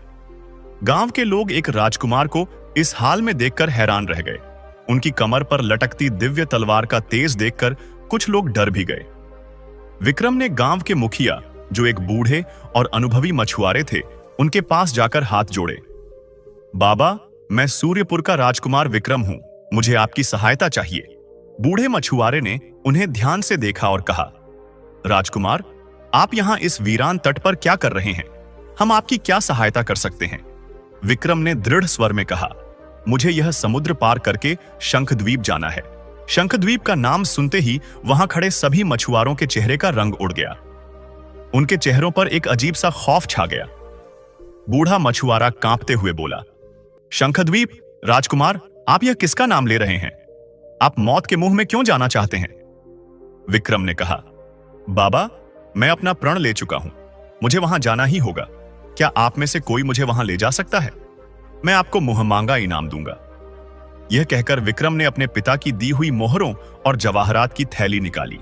गांव के लोग एक राजकुमार को इस हाल में देखकर हैरान रह गए। उनकी कमर पर लटकती दिव्य तलवार का तेज देखकर कुछ लोग डर भी गए। विक्रम ने गांव के मुखिया, जो एक बूढ़े और अनुभवी मछुआरे थे, उनके पास जाकर हाथ जोड़े। बाबा, मैं सूर्यपुर का राजकुमार विक्रम हूं, मुझे आपकी सहायता चाहिए। बूढ़े मछुआरे ने उन्हें ध्यान से देखा और कहा, राजकुमार, आप यहां इस वीरान तट पर क्या कर रहे हैं? हम आपकी क्या सहायता कर सकते हैं? विक्रम ने दृढ़ स्वर में कहा, मुझे यह समुद्र पार करके शंखद्वीप जाना है। शंखद्वीप का नाम सुनते ही वहां खड़े सभी मछुआरों के चेहरे का रंग उड़ गया। उनके चेहरों पर एक अजीब सा खौफ छा गया। बूढ़ा मछुआरा कांपते हुए बोला, शंखद्वीप? राजकुमार, आप यह किसका नाम ले रहे हैं? आप मौत के मुंह में क्यों जाना चाहते हैं? विक्रम ने कहा, बाबा, मैं अपना प्रण ले चुका हूं, मुझे वहां जाना ही होगा। क्या आप में से कोई मुझे वहां ले जा सकता है? मैं आपको मुंहमांगा इनाम दूंगा। यह कहकर विक्रम ने अपने पिता की दी हुई मोहरों और जवाहरात की थैली निकाली।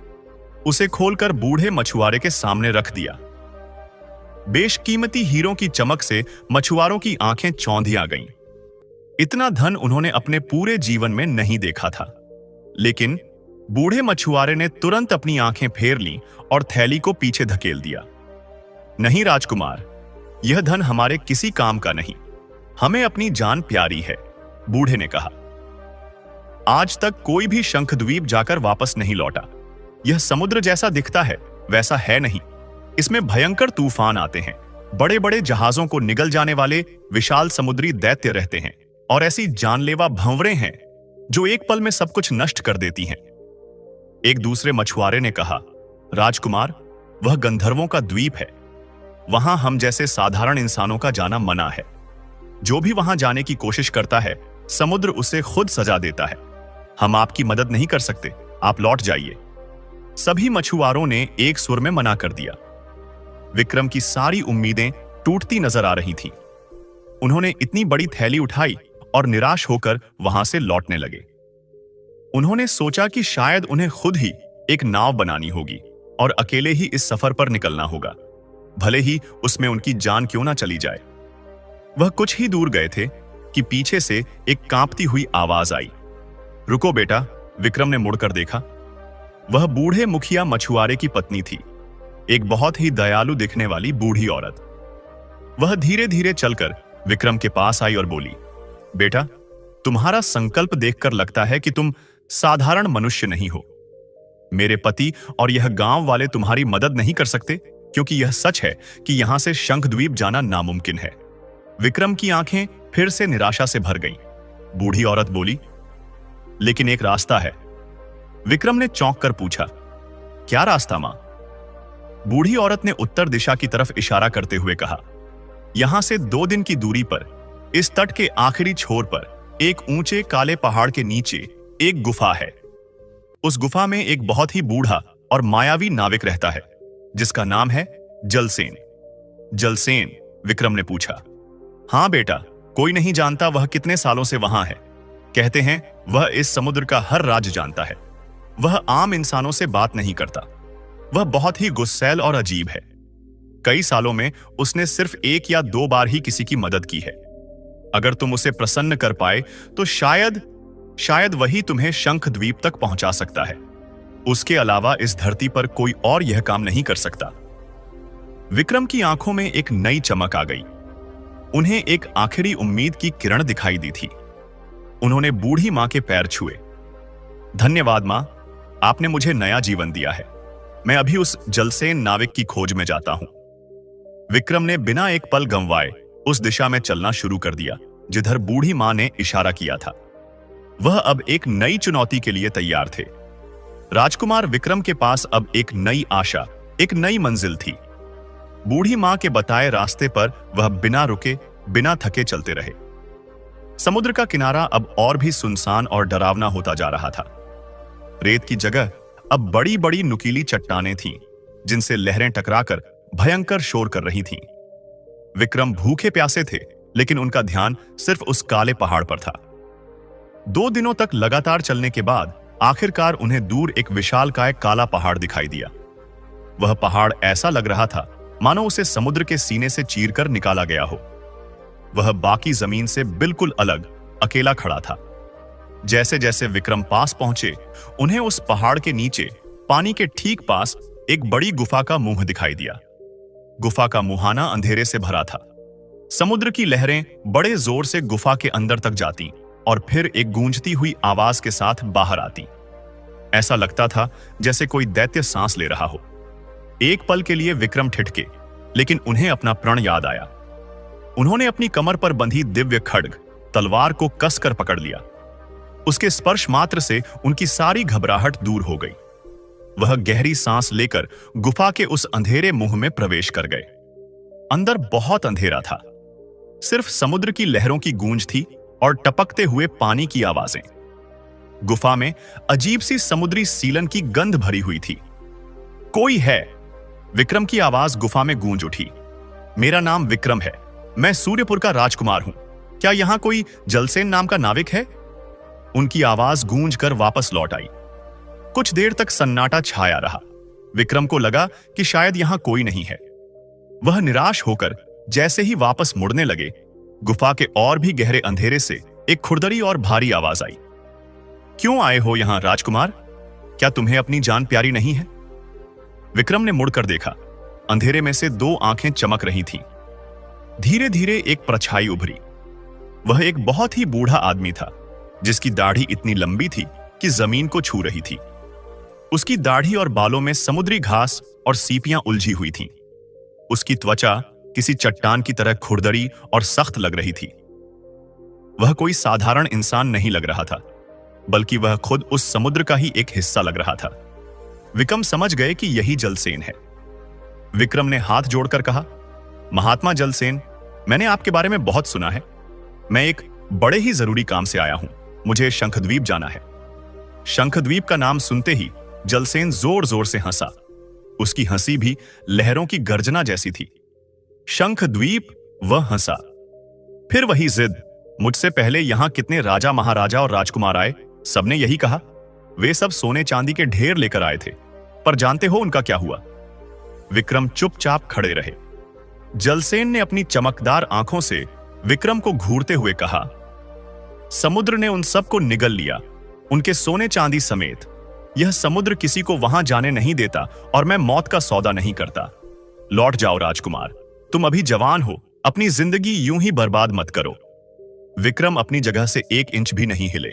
उसे खोलकर बूढ़े मछुआरे के सामने रख दिया। बेशकीमती हीरों की चमक से मछुआरों की आंखें चौंधी आ गईं। इतना धन उन्होंने अपने पूरे जीवन में नहीं देखा था। लेकिन बूढ़े मछुआरे ने तुरंत अपनी आंखें फेर लीं और थैली को पीछे धकेल दिया। नहीं राजकुमार, यह धन हमारे किसी काम का नहीं, हमें अपनी जान प्यारी है, बूढ़े ने कहा। आज तक कोई भी शंखद्वीप जाकर वापस नहीं लौटा। यह समुद्र जैसा दिखता है वैसा है नहीं। इसमें भयंकर तूफान आते हैं, बड़े बड़े जहाजों को निगल जाने वाले विशाल समुद्री दैत्य रहते हैं और ऐसी जानलेवा भंवरें हैं जो एक पल में सब कुछ नष्ट कर देती हैं। एक दूसरे मछुआरे ने कहा, राजकुमार, वह गंधर्वों का द्वीप है। वहां हम जैसे साधारण इंसानों का जाना मना है। जो भी वहां जाने की कोशिश करता है, समुद्र उसे खुद सजा देता है। हम आपकी मदद नहीं कर सकते, आप लौट जाइए। सभी मछुआरों ने एक सुर में मना कर दिया। विक्रम की सारी उम्मीदें टूटती नजर आ रही थीं। उन्होंने इतनी बड़ी थैली उठाई और निराश होकर वहां से लौटने लगे। उन्होंने सोचा कि शायद उन्हें खुद ही एक नाव बनानी होगी और अकेले ही इस सफर पर निकलना होगा, भले ही उसमें उनकी जान क्यों ना चली जाए। वह कुछ ही दूर गए थे कि पीछे से एक कांपती हुई आवाज आई। रुको बेटा, विक्रम ने मुड़कर देखा। वह बूढ़े मुखिया मछुआरे की पत्नी थी, एक बहुत ही दयालु दिखने वाली बूढ़ी औरत। वह धीरे धीरे चलकर विक्रम के पास आई और बोली, बेटा, तुम्हारा संकल्प देखकर लगता है कि तुम साधारण मनुष्य नहीं हो। मेरे पति और यह गांव वाले तुम्हारी मदद नहीं कर सकते, क्योंकि यह सच है कि यहां से शंखद्वीप जाना नामुमकिन है। विक्रम की आंखें फिर से निराशा से भर गईं। बूढ़ी औरत बोली, लेकिन एक रास्ता है। विक्रम ने चौंक कर पूछा, क्या रास्ता मां? बूढ़ी औरत ने उत्तर दिशा की तरफ इशारा करते हुए कहा, यहां से 2 दिन की दूरी पर, इस तट के आखिरी छोर पर, एक ऊंचे काले पहाड़ के नीचे एक गुफा है। उस गुफा में एक बहुत ही बूढ़ा और मायावी नाविक रहता है, जिसका नाम है जलसेन। जलसेन? विक्रम ने पूछा। हां बेटा, कोई नहीं जानता वह कितने सालों से वहां है। कहते हैं वह इस समुद्र का हर राज जानता है। वह आम इंसानों से बात नहीं करता। वह बहुत ही गुस्सैल और अजीब है। कई सालों में उसने सिर्फ 1 या 2 बार ही किसी की मदद की है। अगर तुम उसे प्रसन्न कर पाए तो शायद वही तुम्हें शंखद्वीप तक पहुंचा सकता है। उसके अलावा इस धरती पर कोई और यह काम नहीं कर सकता। विक्रम की आंखों में एक नई चमक आ गई। उन्हें एक आखिरी उम्मीद की किरण दिखाई दी थी। उन्होंने बूढ़ी मां के पैर छुए। धन्यवाद मां, आपने मुझे नया जीवन दिया है। मैं अभी उस जलसेन नाविक की खोज में जाता हूं। विक्रम ने बिना एक पल गंवाए उस दिशा में चलना शुरू कर दिया जिधर बूढ़ी मां ने इशारा किया था। वह अब एक नई चुनौती के लिए तैयार थे। राजकुमार विक्रम के पास अब एक नई आशा, एक नई मंजिल थी। बूढ़ी मां के बताए रास्ते पर वह बिना रुके बिना थके चलते रहे। समुद्र का किनारा अब और भी सुनसान और डरावना होता जा रहा था। रेत की जगह अब बड़ी बड़ी नुकीली चट्टानें थीं, जिनसे लहरें टकराकर भयंकर शोर कर रही थीं। विक्रम भूखे प्यासे थे, लेकिन उनका ध्यान सिर्फ उस काले पहाड़ पर था। 2 दिनों तक लगातार चलने के बाद आखिरकार उन्हें दूर एक विशालकाय काला पहाड़ दिखाई दिया। वह पहाड़ ऐसा लग रहा था मानो उसे समुद्र के सीने से चीरकर निकाला गया हो। वह बाकी जमीन से बिल्कुल अलग, अकेला खड़ा था। जैसे जैसे विक्रम पास पहुंचे, उन्हें उस पहाड़ के नीचे पानी के ठीक पास एक बड़ी गुफा का मुंह दिखाई दिया। गुफा का मुहाना अंधेरे से भरा था। समुद्र की लहरें बड़े जोर से गुफा के अंदर तक जाती और फिर एक गूंजती हुई आवाज के साथ बाहर आती। ऐसा लगता था जैसे कोई दैत्य सांस ले रहा हो। एक पल के लिए विक्रम ठिठके, लेकिन उन्हें अपना प्रण याद आया। उन्होंने अपनी कमर पर बंधी दिव्य खड्ग तलवार को कसकर पकड़ लिया। उसके स्पर्श मात्र से उनकी सारी घबराहट दूर हो गई। वह गहरी सांस लेकर गुफा के उस अंधेरे मुंह में प्रवेश कर गए। अंदर बहुत अंधेरा था। सिर्फ समुद्र की लहरों की गूंज थी और टपकते हुए पानी की आवाजें। गुफा में अजीब सी समुद्री सीलन की गंध भरी हुई थी। कोई है? विक्रम की आवाज गुफा में गूंज उठी। मेरा नाम विक्रम है। मैं सूर्यपुर का राजकुमार हूं। क्या यहां कोई जलसेन नाम का नाविक है? उनकी आवाज गूंज कर वापस लौट आई। कुछ देर तक सन्नाटा छाया रहा। विक्रम को लगा कि शायद यहां कोई नहीं है। वह निराश होकर जैसे ही वापस मुड़ने लगे, गुफा के और भी गहरे अंधेरे से एक खुरदरी और भारी आवाज आई। क्यों आए हो यहां राजकुमार? क्या तुम्हें अपनी जान प्यारी नहीं है? विक्रम ने मुड़कर देखा। अंधेरे में से 2 आंखें चमक रही थीं। धीरे धीरे एक परछाई उभरी। वह एक बहुत ही बूढ़ा आदमी था, जिसकी दाढ़ी इतनी लंबी थी कि जमीन को छू रही थी। उसकी दाढ़ी और बालों में समुद्री घास और सीपियां उलझी हुई थीं। उसकी त्वचा किसी चट्टान की तरह खुरदरी और सख्त लग रही थी। वह कोई साधारण इंसान नहीं लग रहा था, बल्कि वह खुद उस समुद्र का ही एक हिस्सा लग रहा था। विक्रम समझ गए कि यही जलसेन है। विक्रम ने हाथ जोड़कर कहा, महात्मा जलसेन, मैंने आपके बारे में बहुत सुना है। मैं एक बड़े ही जरूरी काम से आया हूं। मुझे शंखद्वीप जाना है। शंखद्वीप का नाम सुनते ही जलसेन जोर जोर से हंसा। उसकी हंसी भी लहरों की गर्जना जैसी थी। शंखद्वीप? वह हंसा। फिर वही जिद। मुझसे पहले यहां कितने राजा, महाराजा और राजकुमार आए, सबने यही कहा। वे सब सोने चांदी के ढेर लेकर आए थे, पर जानते हो उनका क्या हुआ? विक्रम चुपचाप खड़े रहे। जलसेन ने अपनी चमकदार आंखों से विक्रम को घूरते हुए कहा, समुद्र ने उन सबको निगल लिया, उनके सोने चांदी समेत। यह समुद्र किसी को वहां जाने नहीं देता और मैं मौत का सौदा नहीं करता। लौट जाओ राजकुमार, तुम अभी जवान हो, अपनी जिंदगी यूं ही बर्बाद मत करो। विक्रम अपनी जगह से 1 इंच भी नहीं हिले।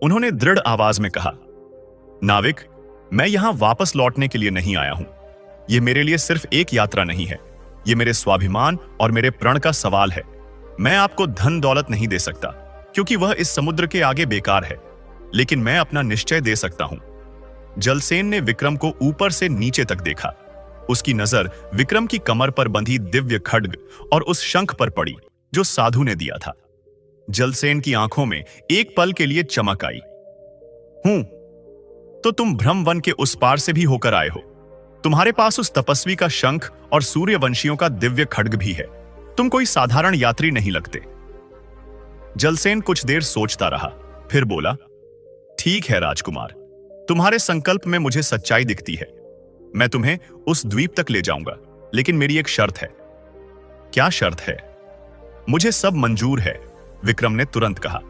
उन्होंने दृढ़ आवाज में कहा, नाविक, मैं यहां वापस लौटने के लिए नहीं आया हूं। यह मेरे लिए सिर्फ एक यात्रा नहीं है, यह मेरे स्वाभिमान और मेरे प्रण का सवाल है। मैं आपको धन दौलत नहीं दे सकता, क्योंकि वह इस समुद्र के आगे बेकार है, लेकिन मैं अपना निश्चय दे सकता हूं। जलसेन ने विक्रम को ऊपर से नीचे तक देखा। उसकी नजर विक्रम की कमर पर बंधी दिव्य खड्ग और उस शंख पर पड़ी जो साधु ने दिया था। जलसेन की आंखों में एक पल के लिए चमक आई। हूं, तो तुम भ्रमवन के उस पार से भी होकर आए हो। तुम्हारे पास उस तपस्वी का शंख और सूर्यवंशियों का दिव्य खड्ग भी है। तुम कोई साधारण यात्री नहीं लगते। जलसेन कुछ देर सोचता रहा, फिर बोला, ठीक है राजकुमार, तुम्हारे संकल्प में मुझे सच्चाई दिखती है। मैं तुम्हें उस द्वीप तक ले जाऊंगा, लेकिन मेरी एक शर्त है। क्या शर्त है? मुझे सब मंजूर है, विक्रम ने तुरंत कहा।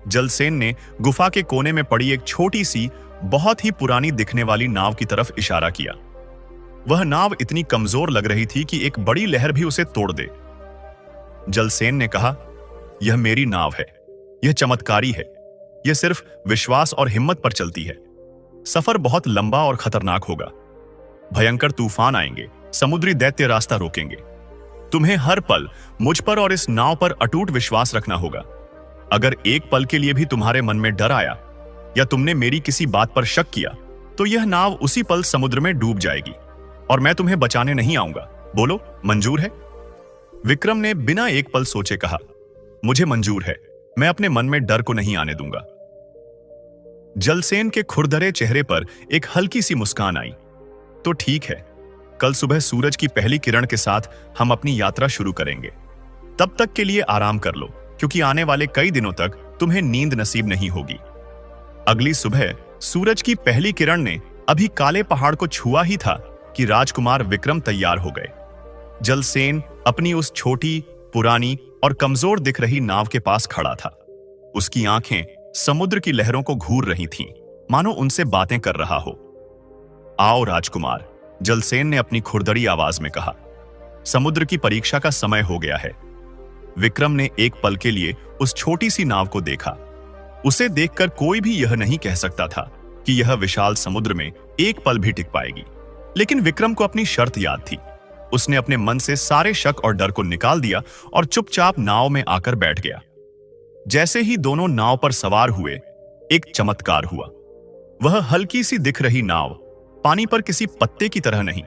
जलसेन ने गुफा के कोने में पड़ी एक छोटी सी, बहुत ही पुरानी दिखने वाली नाव की तरफ इशारा किया। वह नाव इतनी कमजोर लग रही थी कि एक बड़ी लहर भी उसे तोड़ दे। जलसेन ने कहा, यह मेरी नाव है। यह चमत्कारी है। यह सिर्फ विश्वास और हिम्मत पर चलती है। सफर बहुत लंबा और खतरनाक होगा। भयंकर तूफान आएंगे, समुद्री दैत्य रास्ता रोकेंगे। तुम्हें हर पल मुझ पर और इस नाव पर अटूट विश्वास रखना होगा। अगर एक पल के लिए भी तुम्हारे मन में डर आया या तुमने मेरी किसी बात पर शक किया, तो यह नाव उसी पल समुद्र में डूब जाएगी और मैं तुम्हें बचाने नहीं आऊंगा। बोलो, मंजूर है? विक्रम ने बिना एक पल सोचे कहा, मुझे मंजूर है, मैं अपने मन में डर को नहीं आने दूंगा। जलसेन के खुरदरे चेहरे पर एक हल्की सी मुस्कान आई। तो ठीक है, कल सुबह सूरज की पहली किरण के साथ हम अपनी यात्रा शुरू करेंगे। तब तक के लिए आराम कर लो, क्योंकि आने वाले कई दिनों तक तुम्हें नींद नसीब नहीं होगी। अगली सुबह सूरज की पहली किरण ने अभी काले पहाड़ को छुआ ही था कि राजकुमार विक्रम तैयार हो गए। जलसेन अपनी उस छोटी, पुरानी और कमजोर दिख रही नाव के पास खड़ा था। उसकी आंखें समुद्र की लहरों को घूर रही थीं, मानो उनसे बातें कर रहा हो। आओ राजकुमार, जलसेन ने अपनी खुरदरी आवाज में कहा। समुद्र की परीक्षा का समय हो गया है। विक्रम ने एक पल के लिए उस छोटी सी नाव को देखा। उसे देखकर कोई भी यह नहीं कह सकता था कि यह विशाल समुद्र में एक पल भी टिक पाएगी। लेकिन विक्रम को अपनी शर्त याद थी। उसने अपने मन से सारे शक और डर को निकाल दिया और चुपचाप नाव में आकर बैठ गया। जैसे ही दोनों नाव पर सवार हुए, एक चमत्कार हुआ। वह हल्की सी दिख रही नाव पानी पर किसी पत्ते की तरह नहीं,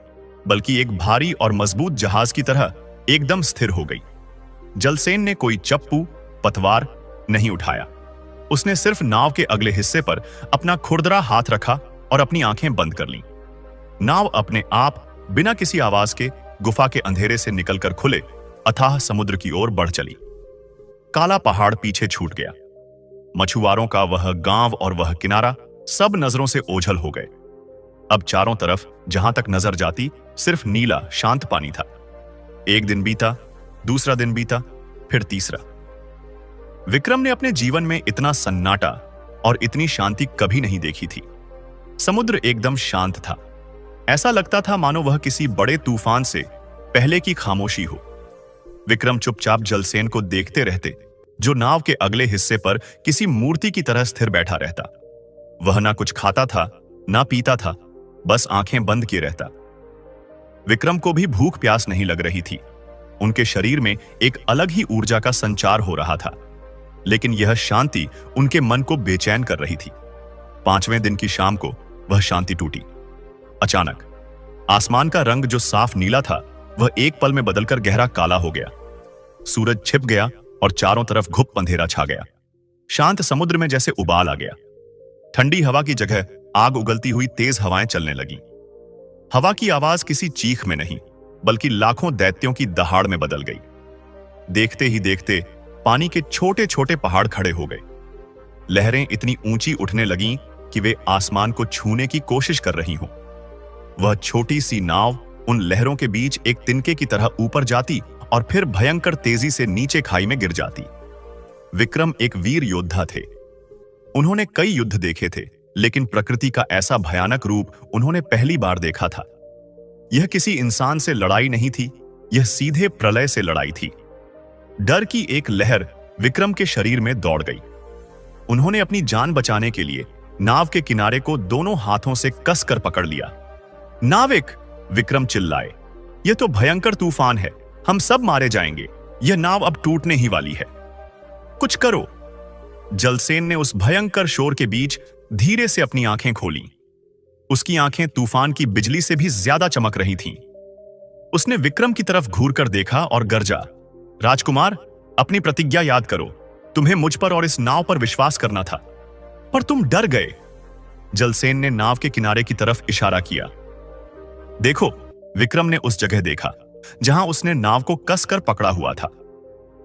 बल्कि एक भारी और मजबूत जहाज की तरह एकदम स्थिर हो गई। जलसेन ने कोई चप्पू, पतवार नहीं उठाया। उसने सिर्फ नाव के अगले हिस्से पर अपना खुरदरा हाथ रखा और अपनी आंखें बंद कर लीं। नाव अपने आप बिना किसी आवाज के गुफा के अंधेरे से निकलकर खुले अथाह समुद्र की ओर बढ़ चली। काला पहाड़ पीछे छूट गया। मछुआरों का वह गांव और वह किनारा सब नजरों से ओझल हो गए। अब चारों तरफ जहां तक नजर जाती सिर्फ नीला शांत पानी था। एक दिन बीता, दूसरा दिन बीता, फिर तीसरा। विक्रम ने अपने जीवन में इतना सन्नाटा और इतनी शांति कभी नहीं देखी थी। समुद्र एकदम शांत था। ऐसा लगता था मानो वह किसी बड़े तूफान से पहले की खामोशी हो। विक्रम चुपचाप जलसेन को देखते रहते, जो नाव के अगले हिस्से पर किसी मूर्ति की तरह स्थिर बैठा रहता। वह ना कुछ खाता था, ना पीता था, बस आंखें बंद किए रहता। विक्रम को भी भूख प्यास नहीं लग रही थी। उनके शरीर में एक अलग ही ऊर्जा का संचार हो रहा था, लेकिन यह शांति उनके मन को बेचैन कर रही थी। 5वें दिन की शाम को वह शांति टूटी। अचानक आसमान का रंग जो साफ नीला था, वह एक पल में बदलकर गहरा काला हो गया। सूरज छिप गया और चारों तरफ घुप अंधेरा छा गया। शांत समुद्र में जैसे उबाल आ गया। ठंडी हवा की जगह आग उगलती हुई तेज हवाएं चलने लगीं। हवा की आवाज किसी चीख में नहीं, बल्कि लाखों दैत्यों की दहाड़ में बदल गई। देखते ही देखते पानी के छोटे छोटे पहाड़ खड़े हो गए। लहरें इतनी ऊंची उठने लगीं कि वे आसमान को छूने की कोशिश कर रही हों। वह छोटी सी नाव उन लहरों के बीच एक तिनके की तरह ऊपर जाती और फिर भयंकर तेजी से नीचे खाई में गिर जाती। विक्रम एक वीर योद्धा थे। उन्होंने कई युद्ध देखे थे, लेकिन प्रकृति का ऐसा भयानक रूप उन्होंने पहली बार देखा था। यह किसी इंसान से लड़ाई नहीं थी, यह सीधे प्रलय से लड़ाई थी। डर की एक लहर विक्रम के शरीर में दौड़ गई। उन्होंने अपनी जान बचाने के लिए नाव के किनारे को दोनों हाथों से कसकर पकड़ लिया। नाविक, विक्रम चिल्लाए, यह तो भयंकर तूफान है, हम सब मारे जाएंगे। यह नाव अब टूटने ही वाली है, कुछ करो। जलसेन ने उस भयंकर शोर के बीच धीरे से अपनी आंखें खोली। उसकी आंखें तूफान की बिजली से भी ज्यादा चमक रही थीं। उसने विक्रम की तरफ घूरकर देखा और गरजा, राजकुमार, अपनी प्रतिज्ञा याद करो। तुम्हें मुझ पर और इस नाव पर विश्वास करना था, पर तुम डर गए। जलसेन ने नाव के किनारे की तरफ इशारा किया। देखो, विक्रम ने उस जगह देखा जहां उसने नाव को कसकर पकड़ा हुआ था।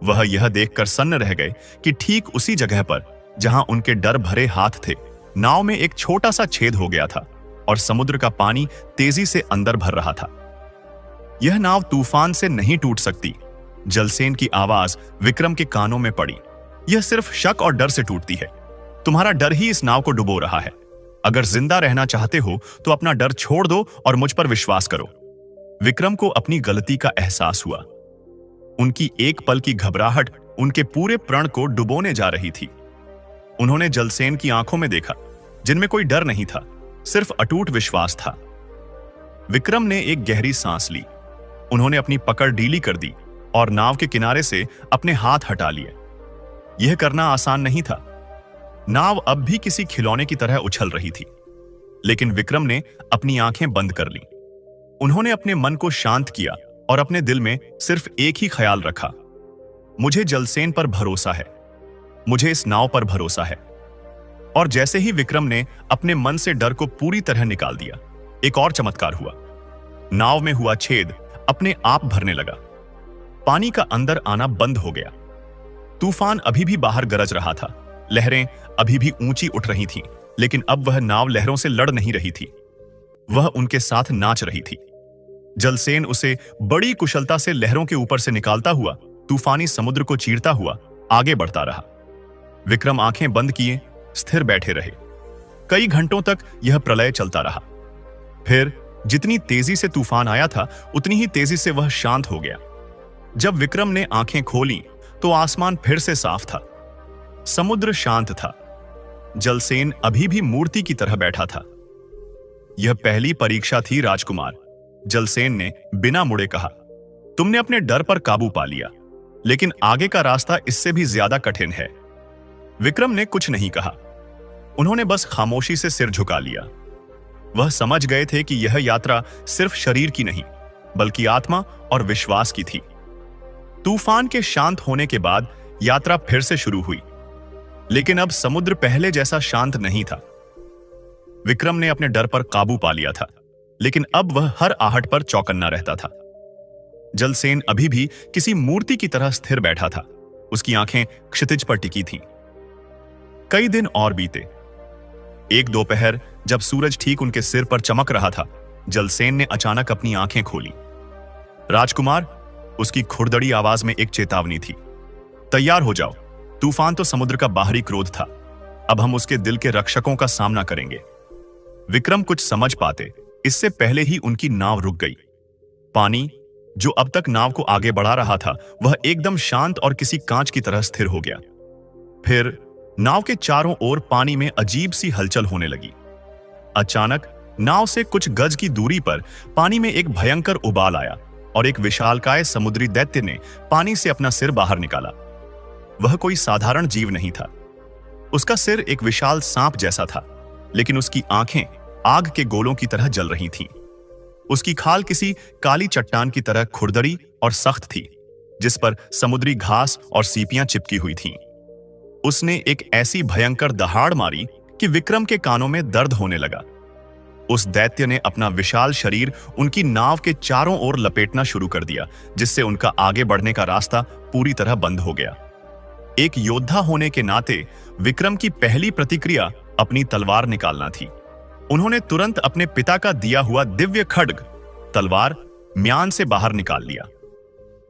वह यह देखकर सन्न रह गए कि ठीक उसी जगह पर जहां उनके डर भरे हाथ थे, नाव में एक छोटा सा छेद हो गया था और समुद्र का पानी तेजी से अंदर भर रहा था। यह नाव तूफान से नहीं टूट सकती। जलसेन की आवाज विक्रम के कानों में पड़ी। यह सिर्फ शक और डर से टूटती है। तुम्हारा डर ही इस नाव को डुबो रहा है। अगर जिंदा रहना चाहते हो तो अपना डर छोड़ दो और मुझ पर विश्वास करो। विक्रम को अपनी गलती का एहसास हुआ। उनकी एक पल की घबराहट उनके पूरे प्रण को डुबोने जा रही थी। उन्होंने जलसेन की आंखों में देखा, जिनमें कोई डर नहीं था, सिर्फ अटूट विश्वास था। विक्रम ने एक गहरी सांस ली। उन्होंने अपनी पकड़ ढीली कर दी और नाव के किनारे से अपने हाथ हटा लिए। यह करना आसान नहीं था। नाव अब भी किसी खिलौने की तरह उछल रही थी, लेकिन विक्रम ने अपनी आंखें बंद कर लीं। उन्होंने अपने मन को शांत किया और अपने दिल में सिर्फ एक ही ख्याल रखा, मुझे जलसेन पर भरोसा है, मुझे इस नाव पर भरोसा है। और जैसे ही विक्रम ने अपने मन से डर को पूरी तरह निकाल दिया, एक और चमत्कार हुआ। नाव में हुआ छेद अपने आप भरने लगा। पानी का अंदर आना बंद हो गया। तूफान अभी भी बाहर गरज रहा था, लहरें अभी भी ऊंची उठ रही थीं, लेकिन अब वह नाव लहरों से लड़ नहीं रही थी, वह उनके साथ नाच रही थी। जलसेन उसे बड़ी कुशलता से लहरों के ऊपर से निकालता हुआ तूफानी समुद्र को चीरता हुआ आगे बढ़ता रहा। विक्रम आंखें बंद किए स्थिर बैठे रहे। कई घंटों तक यह प्रलय चलता रहा। फिर जितनी तेजी से तूफान आया था, उतनी ही तेजी से वह शांत हो गया। जब विक्रम ने आंखें खोली तो आसमान फिर से साफ था, समुद्र शांत था। जलसेन अभी भी मूर्ति की तरह बैठा था। यह पहली परीक्षा थी राजकुमार, जलसेन ने बिना मुड़े कहा। तुमने अपने डर पर काबू पा लिया, लेकिन आगे का रास्ता इससे भी ज्यादा कठिन है। विक्रम ने कुछ नहीं कहा, उन्होंने बस खामोशी से सिर झुका लिया। वह समझ गए थे कि यह यात्रा सिर्फ शरीर की नहीं, बल्कि आत्मा और विश्वास की थी। तूफान के शांत होने के बाद यात्रा फिर से शुरू हुई, लेकिन अब समुद्र पहले जैसा शांत नहीं था। विक्रम ने अपने डर पर काबू पा लिया था, लेकिन अब वह हर आहट पर चौकन्ना रहता था। जलसेन अभी भी किसी मूर्ति की तरह स्थिर बैठा था, उसकी आंखें क्षितिज पर टिकी थीं। कई दिन और बीते। एक दोपहर जब सूरज ठीक उनके सिर पर चमक रहा था, जलसेन ने अचानक अपनी आंखें खोली। राजकुमार, उसकी खुरदड़ी आवाज में एक चेतावनी थी। तैयार हो जाओ, तूफान तो समुद्र का बाहरी क्रोध था, अब हम उसके दिल के रक्षकों का सामना करेंगे। विक्रम कुछ समझ पाते इससे पहले ही उनकी नाव रुक गई। पानी जो अब तक नाव को आगे बढ़ा रहा था, वह एकदम शांत और किसी कांच की तरह स्थिर हो गया। फिर नाव के चारों ओर पानी में अजीब सी हलचल होने लगी। अचानक नाव से कुछ गज की दूरी पर पानी में एक भयंकर उबाल आया और एक विशालकाय समुद्री दैत्य ने पानी से अपना सिर बाहर निकाला। वह कोई साधारण जीव नहीं था। उसका सिर एक विशाल सांप जैसा था, लेकिन उसकी आंखें आग के गोलों की तरह जल रही थीं। उसकी खाल किसी काली चट्टान की तरह खुरदरी और सख्त थी, जिस पर समुद्री घास और सीपियां चिपकी हुई थीं। उसने एक ऐसी भयंकर दहाड़ मारी कि विक्रम के कानों में दर्द होने लगा। उस दैत्य ने अपना विशाल शरीर उनकी नाव के चारों ओर लपेटना शुरू कर दिया, जिससे उनका आगे बढ़ने का रास्ता पूरी तरह बंद हो गया। एक योद्धा होने के नाते विक्रम की पहली प्रतिक्रिया अपनी तलवार निकालना थी। उन्होंने तुरंत अपने पिता का दिया हुआ दिव्य खड्ग तलवार म्यान से बाहर निकाल लिया।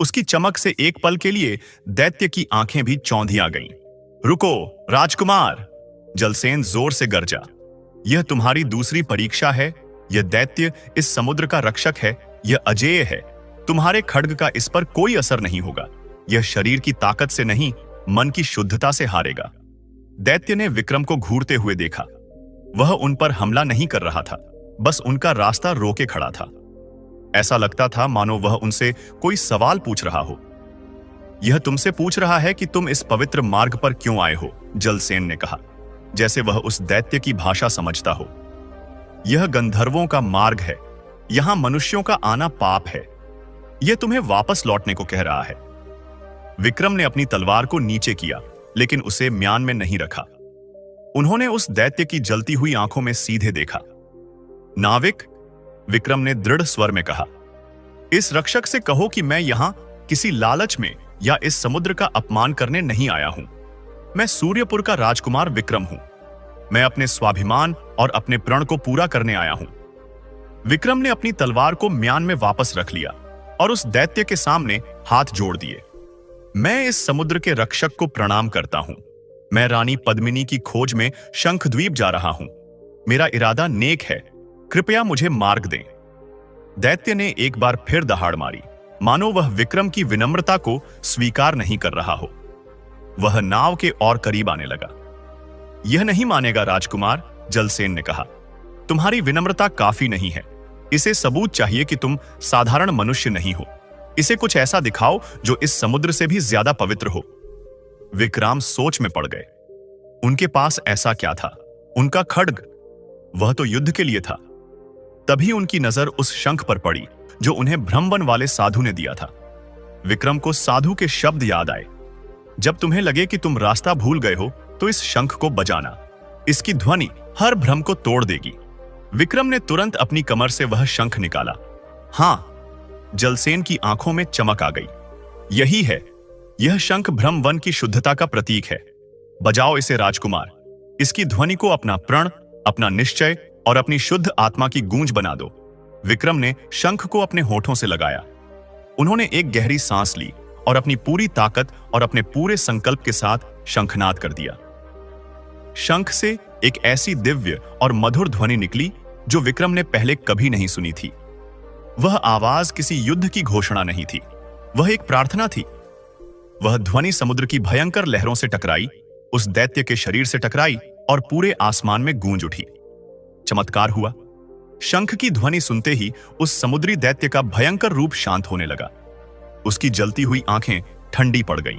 उसकी चमक से एक पल के लिए दैत्य की आंखें भी चौंधिया गईं। रुको राजकुमार, जलसेन जोर से गरजा। यह तुम्हारी दूसरी परीक्षा है। यह दैत्य इस समुद्र का रक्षक है, यह अजेय है। तुम्हारे खड्ग का इस पर कोई असर नहीं होगा। यह शरीर की ताकत से नहीं, मन की शुद्धता से हारेगा। दैत्य ने विक्रम को घूरते हुए देखा। वह उन पर हमला नहीं कर रहा था, बस उनका रास्ता रोके खड़ा था। ऐसा लगता था मानो वह उनसे कोई सवाल पूछ रहा हो। यह तुमसे पूछ रहा है कि तुम इस पवित्र मार्ग पर क्यों आए हो, जलसेन ने कहा, जैसे वह उस दैत्य की भाषा समझता हो। यह गंधर्वों का मार्ग है, यहां मनुष्यों का आना पाप है। यह तुम्हें वापस लौटने को कह रहा है। विक्रम ने अपनी तलवार को नीचे किया, लेकिन उसे म्यान में नहीं रखा। उन्होंने उस दैत्य की जलती हुई आंखों में सीधे देखा। नाविक, विक्रम ने दृढ़ स्वर में कहा, इस रक्षक से कहो कि मैं यहां किसी लालच में या इस समुद्र का अपमान करने नहीं आया हूं। मैं सूर्यपुर का राजकुमार विक्रम हूं। मैं अपने स्वाभिमान और अपने प्रण को पूरा करने आया हूं। विक्रम ने अपनी तलवार को म्यान में वापस रख लिया और उस दैत्य के सामने हाथ जोड़ दिए। मैं इस समुद्र के रक्षक को प्रणाम करता हूं। मैं रानी पद्मिनी की खोज में शंखद्वीप जा रहा हूं। मेरा इरादा नेक है, कृपया मुझे मार्ग दें। दैत्य ने एक बार फिर दहाड़ मारी, मानो वह विक्रम की विनम्रता को स्वीकार नहीं कर रहा हो। वह नाव के और करीब आने लगा। यह नहीं मानेगा राजकुमार, जलसेन ने कहा, तुम्हारी विनम्रता काफी नहीं है। इसे सबूत चाहिए कि तुम साधारण मनुष्य नहीं हो। इसे कुछ ऐसा दिखाओ जो इस समुद्र से भी ज्यादा पवित्र हो। विक्रम सोच में पड़ गए। उनके पास ऐसा क्या था? उनका खड्ग, वह तो युद्ध के लिए था। तभी उनकी नजर उस शंख पर पड़ी, जो उन्हें भ्रमवन वाले साधु ने दिया था। विक्रम को साधु के शब्द याद आए, जब तुम्हें लगे कि तुम रास्ता भूल गए हो तो इस शंख को बजाना, इसकी ध्वनि हर भ्रम को तोड़ देगी। विक्रम ने तुरंत अपनी कमर से वह शंख निकाला। हां, जलसेन की आंखों में चमक आ गई। यही है, यह शंख भ्रमवन की शुद्धता का प्रतीक है। बजाओ इसे राजकुमार, इसकी ध्वनि को अपना प्रण, अपना निश्चय और अपनी शुद्ध आत्मा की गूंज बना दो। विक्रम ने शंख को अपने होठों से लगाया। उन्होंने एक गहरी सांस ली और अपनी पूरी ताकत और अपने पूरे संकल्प के साथ शंखनाद कर दिया। शंख से एक ऐसी दिव्य और मधुर ध्वनि निकली जो विक्रम ने पहले कभी नहीं सुनी थी। वह आवाज किसी युद्ध की घोषणा नहीं थी, वह एक प्रार्थना थी। वह ध्वनि समुद्र की भयंकर लहरों से टकराई, उस दैत्य के शरीर से टकराई और पूरे आसमान में गूंज उठी। चमत्कार हुआ। शंख की ध्वनि सुनते ही उस समुद्री दैत्य का भयंकर रूप शांत होने लगा। उसकी जलती हुई आंखें ठंडी पड़ गईं।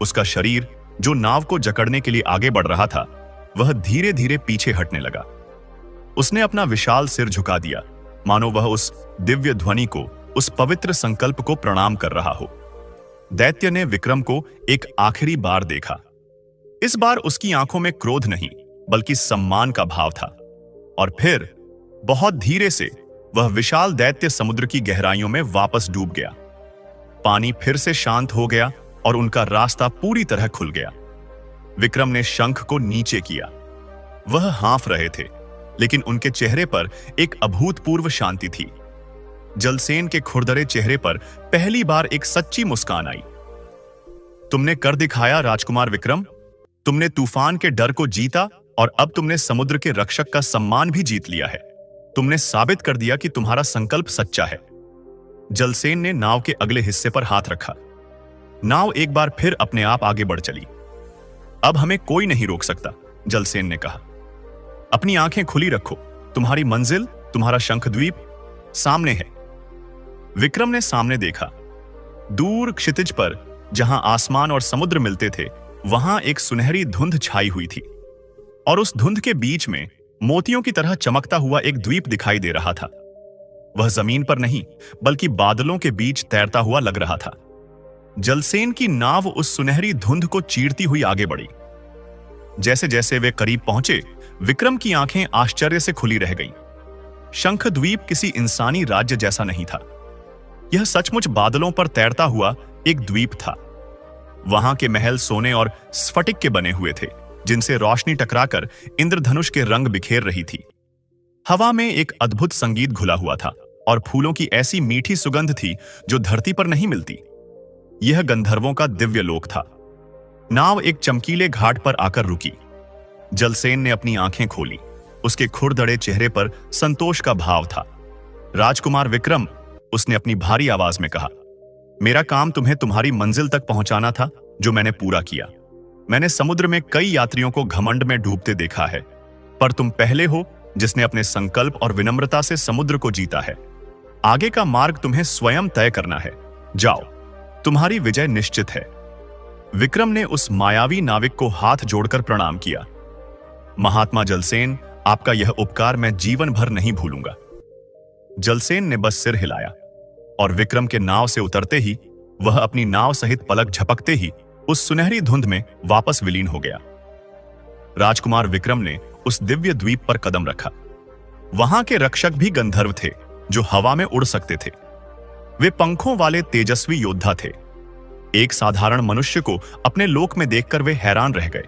उसका शरीर, जो नाव को जकड़ने के लिए आगे बढ़ रहा था, वह धीरे धीरे पीछे हटने लगा। उसने अपना विशाल सिर झुका दिया, मानो वह उस दिव्य ध्वनि को, उस पवित्र संकल्प को प्रणाम कर रहा हो। दैत्य ने विक्रम को एक आखिरी बार देखा। इस बार उसकी आंखों में क्रोध नहीं, बल्कि सम्मान का भाव था। और फिर बहुत धीरे से वह विशाल दैत्य समुद्र की गहराइयों में वापस डूब गया। पानी फिर से शांत हो गया और उनका रास्ता पूरी तरह खुल गया। विक्रम ने शंख को नीचे किया। वह हाँफ रहे थे, लेकिन उनके चेहरे पर एक अभूतपूर्व शांति थी। जलसेन के खुरदरे चेहरे पर पहली बार एक सच्ची मुस्कान आई। तुमने कर दिखाया राजकुमार विक्रम, तुमने तूफान के डर को जीता और अब तुमने समुद्र के रक्षक का सम्मान भी जीत लिया है। तुमने साबित कर दिया कि तुम्हारा संकल्प सच्चा है। जलसेन ने नाव के अगले हिस्से पर हाथ रखा। नाव एक बार फिर अपने आप आगे बढ़ चली। अब हमें कोई नहीं रोक सकता, जलसेन ने कहा। अपनी आंखें खुली रखो, तुम्हारी मंजिल, तुम्हारा शंखद्वीप सामने है। विक्रम ने सामने देखा। दूर क्षितिज पर, जहां आसमान और समुद्र मिलते थे, वहां एक सुनहरी धुंध छाई हुई थी और उस धुंध के बीच में मोतियों की तरह चमकता हुआ एक द्वीप दिखाई दे रहा था। वह जमीन पर नहीं, बल्कि बादलों के बीच तैरता हुआ लग रहा था। जलसेन की नाव उस सुनहरी धुंध को चीरती हुई आगे बढ़ी। जैसे जैसे वे करीब पहुंचे, विक्रम की आंखें आश्चर्य से खुली रह गईं। शंखद्वीप किसी इंसानी राज्य जैसा नहीं था। यह सचमुच बादलों पर तैरता हुआ एक द्वीप था। वहां के महल सोने और स्फटिक के बने हुए थे, जिनसे रोशनी टकराकर इंद्रधनुष के रंग बिखेर रही थी। हवा में एक अद्भुत संगीत घुला हुआ था और फूलों की ऐसी मीठी सुगंध थी जो धरती पर नहीं मिलती। यह गंधर्वों का दिव्य लोक था। नाव एक चमकीले घाट पर आकर रुकी। जलसेन ने अपनी आंखें खोली। उसके खुरदरे चेहरे पर संतोष का भाव था। राजकुमार विक्रम, उसने अपनी भारी आवाज में कहा, मेरा काम तुम्हें तुम्हारी मंजिल तक पहुंचाना था, जो मैंने पूरा किया। मैंने समुद्र में कई यात्रियों को घमंड में डूबते देखा है, पर तुम पहले हो जिसने अपने संकल्प और विनम्रता से समुद्र को जीता है। आगे का मार्ग तुम्हें स्वयं तय करना है। जाओ, तुम्हारी विजय निश्चित है। विक्रम ने उस मायावी नाविक को हाथ जोड़कर प्रणाम किया। महात्मा जलसेन, आपका यह उपकार मैं जीवन भर नहीं भूलूंगा। जलसेन ने बस सिर हिलाया और विक्रम के नाव से उतरते ही वह अपनी नाव सहित पलक झपकते ही उस सुनहरी धुंध में वापस विलीन हो गया। राजकुमार विक्रम ने उस दिव्य द्वीप पर कदम रखा। वहां के रक्षक भी गंधर्व थे, जो हवा में उड़ सकते थे। वे पंखों वाले तेजस्वी योद्धा थे। एक साधारण मनुष्य को अपने लोक में देखकर वे हैरान रह गए।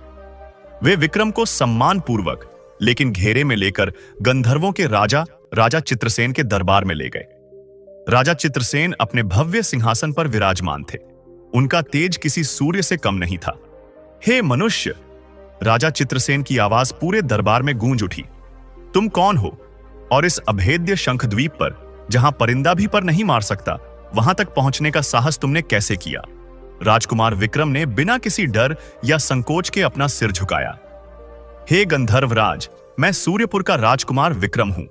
वे विक्रम को सम्मानपूर्वक लेकिन घेरे में लेकर गंधर्वों के राजा चित्रसेन के दरबार में ले गए। राजा चित्रसेन अपने भव्य सिंहासन पर विराजमान थे। उनका तेज किसी सूर्य से कम नहीं था। हे मनुष्य! राजा चित्रसेन की आवाज पूरे दरबार में गूंज उठी। तुम कौन हो और इस अभेद्य शंखद्वीप पर, जहां परिंदा भी पर नहीं मार सकता, वहां तक पहुंचने का साहस तुमने कैसे किया? राजकुमार विक्रम ने बिना किसी डर या संकोच के अपना सिर झुकाया। हे गंधर्वराज, मैं सूर्यपुर का राजकुमार विक्रम हूं।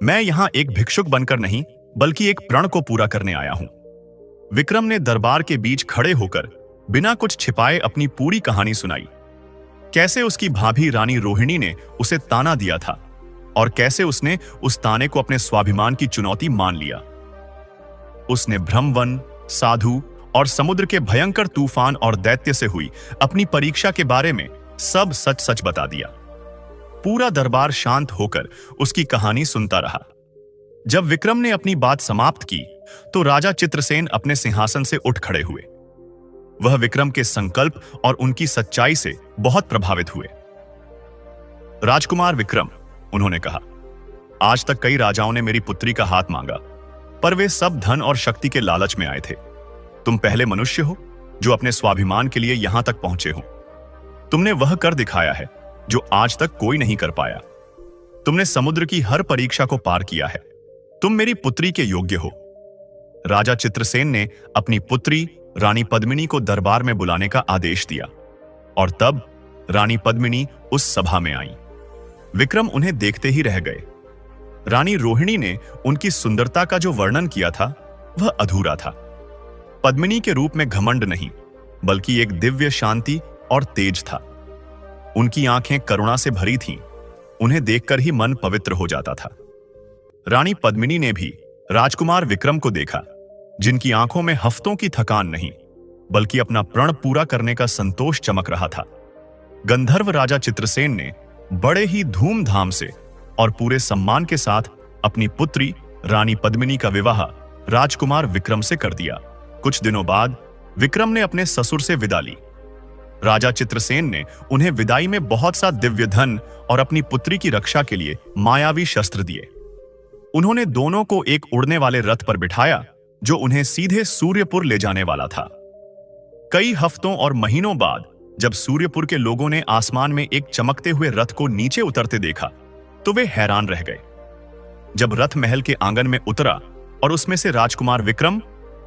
मैं यहां एक भिक्षुक बनकर नहीं, बल्कि एक प्रण को पूरा करने आया हूं। विक्रम ने दरबार के बीच खड़े होकर बिना कुछ छिपाए अपनी पूरी कहानी सुनाई। कैसे उसकी भाभी रानी रोहिणी ने उसे ताना दिया था और कैसे उसने उस ताने को अपने स्वाभिमान की चुनौती मान लिया। उसने ब्रह्मवन, साधु और समुद्र के भयंकर तूफान और दैत्य से हुई अपनी परीक्षा के बारे में सब सच सच बता दिया। पूरा दरबार शांत होकर उसकी कहानी सुनता रहा। जब विक्रम ने अपनी बात समाप्त की तो राजा चित्रसेन अपने सिंहासन से उठ खड़े हुए। वह विक्रम के संकल्प और उनकी सच्चाई से बहुत प्रभावित हुए। राजकुमार विक्रम, उन्होंने कहा, आज तक कई राजाओं ने मेरी पुत्री का हाथ मांगा, पर वे सब धन और शक्ति के लालच में आए थे। तुम पहले मनुष्य हो जो अपने स्वाभिमान के लिए यहां तक पहुंचे हो। तुमने वह कर दिखाया है जो आज तक कोई नहीं कर पाया। तुमने समुद्र की हर परीक्षा को पार किया है। तुम मेरी पुत्री के योग्य हो। राजा चित्रसेन ने अपनी पुत्री रानी पद्मिनी को दरबार में बुलाने का आदेश दिया और तब रानी पद्मिनी उस सभा में आई। विक्रम उन्हें देखते ही रह गए। रानी रोहिणी ने उनकी सुंदरता का जो वर्णन किया था वह अधूरा था। पद्मिनी के रूप में घमंड नहीं, बल्कि एक दिव्य शांति और तेज था। उनकी आंखें करुणा से भरी थीं। उन्हें देखकर ही मन पवित्र हो जाता था। रानी पद्मिनी ने भी राजकुमार विक्रम को देखा, जिनकी आंखों में हफ्तों की थकान नहीं, बल्कि अपना प्रण पूरा करने का संतोष चमक रहा था। गंधर्व राजा चित्रसेन ने बड़े ही धूमधाम से और पूरे सम्मान के साथ अपनी पुत्री रानी पद्मिनी का विवाह राजकुमार विक्रम से कर दिया। कुछ दिनों बाद विक्रम ने अपने ससुर से विदा ली। राजा चित्रसेन ने उन्हें विदाई में बहुत सा दिव्य धन और अपनी पुत्री की रक्षा के लिए मायावी शस्त्र दिए। उन्होंने दोनों को एक उड़ने वाले रथ पर बिठाया जो उन्हें सीधे सूर्यपुर ले जाने वाला था। कई हफ्तों और महीनों बाद जब सूर्यपुर के लोगों ने आसमान में एक चमकते हुए रथ को नीचे उतरते देखा तो वे हैरान रह गए। जब रथ महल के आंगन में उतरा और उसमें से राजकुमार विक्रम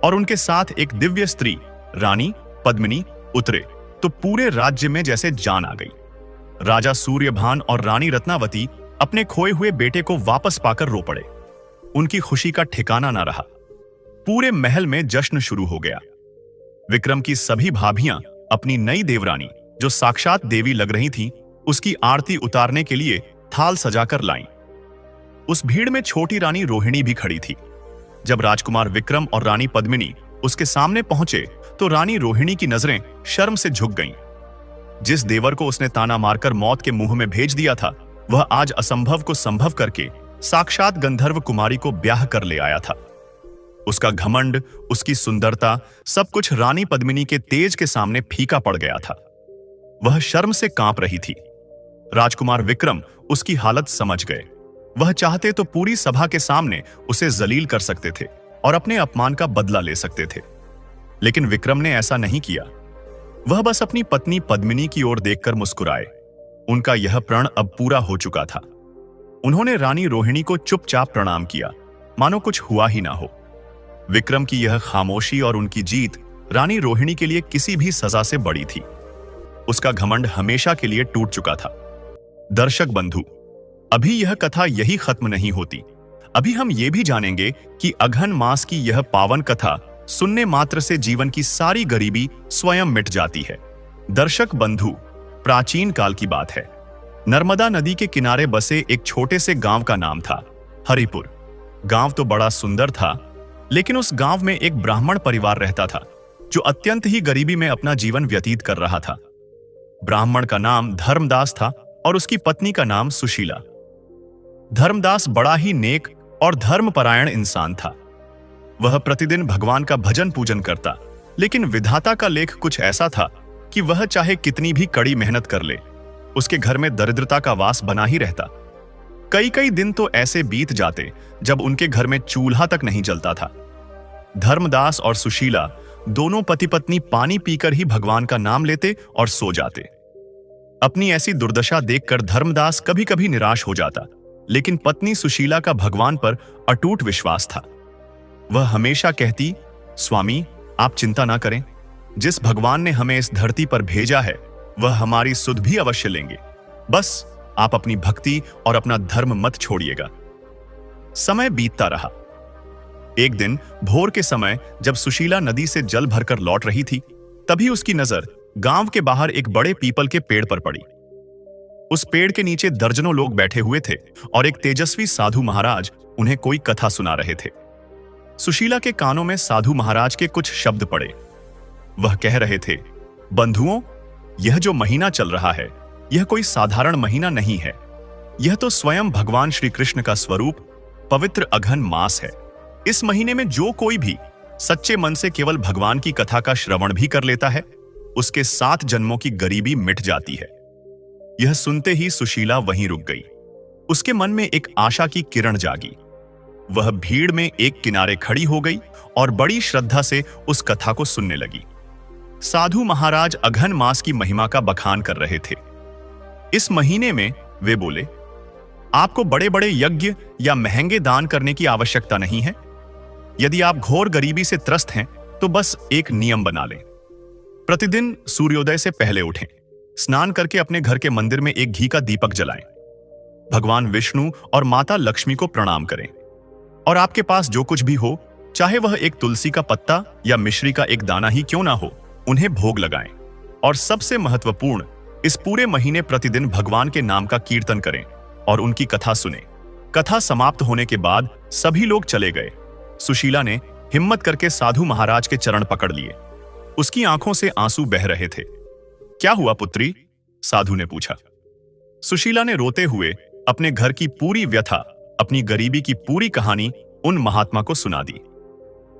और उनके साथ एक दिव्य स्त्री रानी पद्मिनी उतरे तो पूरे राज्य में जैसे जान आ गई। राजा सूर्यभान और रानी रत्नावती अपने खोए हुए बेटे को वापस पाकर रो पड़े। उनकी खुशी का ठिकाना ना रहा। पूरे महल में जश्न शुरू हो गया। विक्रम की सभी भाभियां अपनी नई देवरानी, जो साक्षात देवी लग रही थीं, उसकी आरती उतारने के लिए थाल सजाकर लाईं। उस भीड़ में छोटी रानी रोहिणी भी खड़ी थी। जब राजकुमार विक्रम और रानी पद्मिनी उसके सामने पहुंचे तो रानी रोहिणी की नजरें शर्म से झुक गईं। जिस देवर को उसने ताना मारकर मौत के मुंह में भेज दिया था, वह आज असंभव को संभव करके साक्षात गंधर्व कुमारी को ब्याह कर ले आया था। उसका घमंड, उसकी सुंदरता, सब कुछ रानी पद्मिनी के तेज के सामने फीका पड़ गया था। वह शर्म से कांप रही थी। राजकुमार विक्रम उसकी हालत समझ गए। वह चाहते तो पूरी सभा के सामने उसे जलील कर सकते थे और अपने अपमान का बदला ले सकते थे, लेकिन विक्रम ने ऐसा नहीं किया। वह बस अपनी पत्नी पद्मिनी की ओर देखकर मुस्कुराए। उनका यह प्रण अब पूरा हो चुका था। उन्होंने रानी रोहिणी को चुपचाप प्रणाम किया, मानो कुछ हुआ ही ना हो। विक्रम की यह खामोशी और उनकी जीत रानी रोहिणी के लिए किसी भी सजा से बड़ी थी। उसका घमंड हमेशा के लिए टूट चुका था। दर्शक बंधु, अभी यह कथा यही खत्म नहीं होती। अभी हम ये भी जानेंगे कि अघन मास की यह पावन कथा सुनने मात्र से जीवन की सारी गरीबी स्वयं मिट जाती है। दर्शक बंधु, प्राचीन काल की बात है। नर्मदा नदी के किनारे बसे एक छोटे से गांव का नाम था हरिपुर। गांव तो बड़ा सुंदर था, लेकिन उस गांव में एक ब्राह्मण परिवार रहता था जो अत्यंत ही गरीबी में अपना जीवन व्यतीत कर रहा था। ब्राह्मण का नाम धर्मदास था और उसकी पत्नी का नाम सुशीला। धर्मदास बड़ा ही नेक और धर्मपरायण इंसान था। वह प्रतिदिन भगवान का भजन पूजन करता, लेकिन विधाता का लेख कुछ ऐसा था कि वह चाहे कितनी भी कड़ी मेहनत कर ले, उसके घर में दरिद्रता का वास बना ही रहता। कई कई दिन तो ऐसे बीत जाते जब उनके घर में चूल्हा तक नहीं जलता था। धर्मदास और सुशीला दोनों पति पत्नी पानी पीकर ही भगवान का नाम लेते और सो जाते। अपनी ऐसी दुर्दशा देखकर धर्मदास कभी कभी निराश हो जाता, लेकिन पत्नी सुशीला का भगवान पर अटूट विश्वास था। वह हमेशा कहती, स्वामी आप चिंता ना करें, जिस भगवान ने हमें इस धरती पर भेजा है वह हमारी सुध भी अवश्य लेंगे। बस आप अपनी भक्ति और अपना धर्म मत छोड़िएगा। समय बीतता रहा। एक दिन भोर के समय जब सुशीला नदी से जल भरकर लौट रही थी, तभी उसकी नजर गांव के बाहर एक बड़े पीपल के पेड़ पर पड़ी। उस पेड़ के नीचे दर्जनों लोग बैठे हुए थे और एक तेजस्वी साधु महाराज उन्हें कोई कथा सुना रहे थे। सुशीला के कानों में साधु महाराज के कुछ शब्द पड़े। वह कह रहे थे, बंधुओं, यह जो महीना चल रहा है, यह कोई साधारण महीना नहीं है। यह तो स्वयं भगवान श्री कृष्ण का स्वरूप पवित्र अघन मास है। इस महीने में जो कोई भी सच्चे मन से केवल भगवान की कथा का श्रवण भी कर लेता है, उसके 7 जन्मों की गरीबी मिट जाती है। यह सुनते ही सुशीला वहीं रुक गई। उसके मन में एक आशा की किरण जागी। वह भीड़ में एक किनारे खड़ी हो गई और बड़ी श्रद्धा से उस कथा को सुनने लगी। साधु महाराज अघन मास की महिमा का बखान कर रहे थे। इस महीने में वे बोले, आपको बड़े बड़े यज्ञ या महंगे दान करने की आवश्यकता नहीं है। यदि आप घोर गरीबी से त्रस्त हैं, तो बस एक नियम बना लें। प्रतिदिन सूर्योदय से पहले उठें, स्नान करके अपने घर के मंदिर में एक घी का दीपक जलाएं, भगवान विष्णु और माता लक्ष्मी को प्रणाम करें, और आपके पास जो कुछ भी हो, चाहे वह एक तुलसी का पत्ता या मिश्री का एक दाना ही क्यों ना हो, उन्हें भोग लगाएं। और सबसे महत्वपूर्ण, इस पूरे महीने प्रतिदिन भगवान के नाम का कीर्तन करें और उनकी कथा सुनें। कथा समाप्त होने के बाद सभी लोग चले गए। सुशीला ने हिम्मत करके साधु महाराज के चरण पकड़ लिए। उसकी आंखों से आंसू बह रहे थे। क्या हुआ पुत्री? साधु ने पूछा। सुशीला ने रोते हुए अपने घर की पूरी व्यथा, अपनी गरीबी की पूरी कहानी उन महात्मा को सुना दी।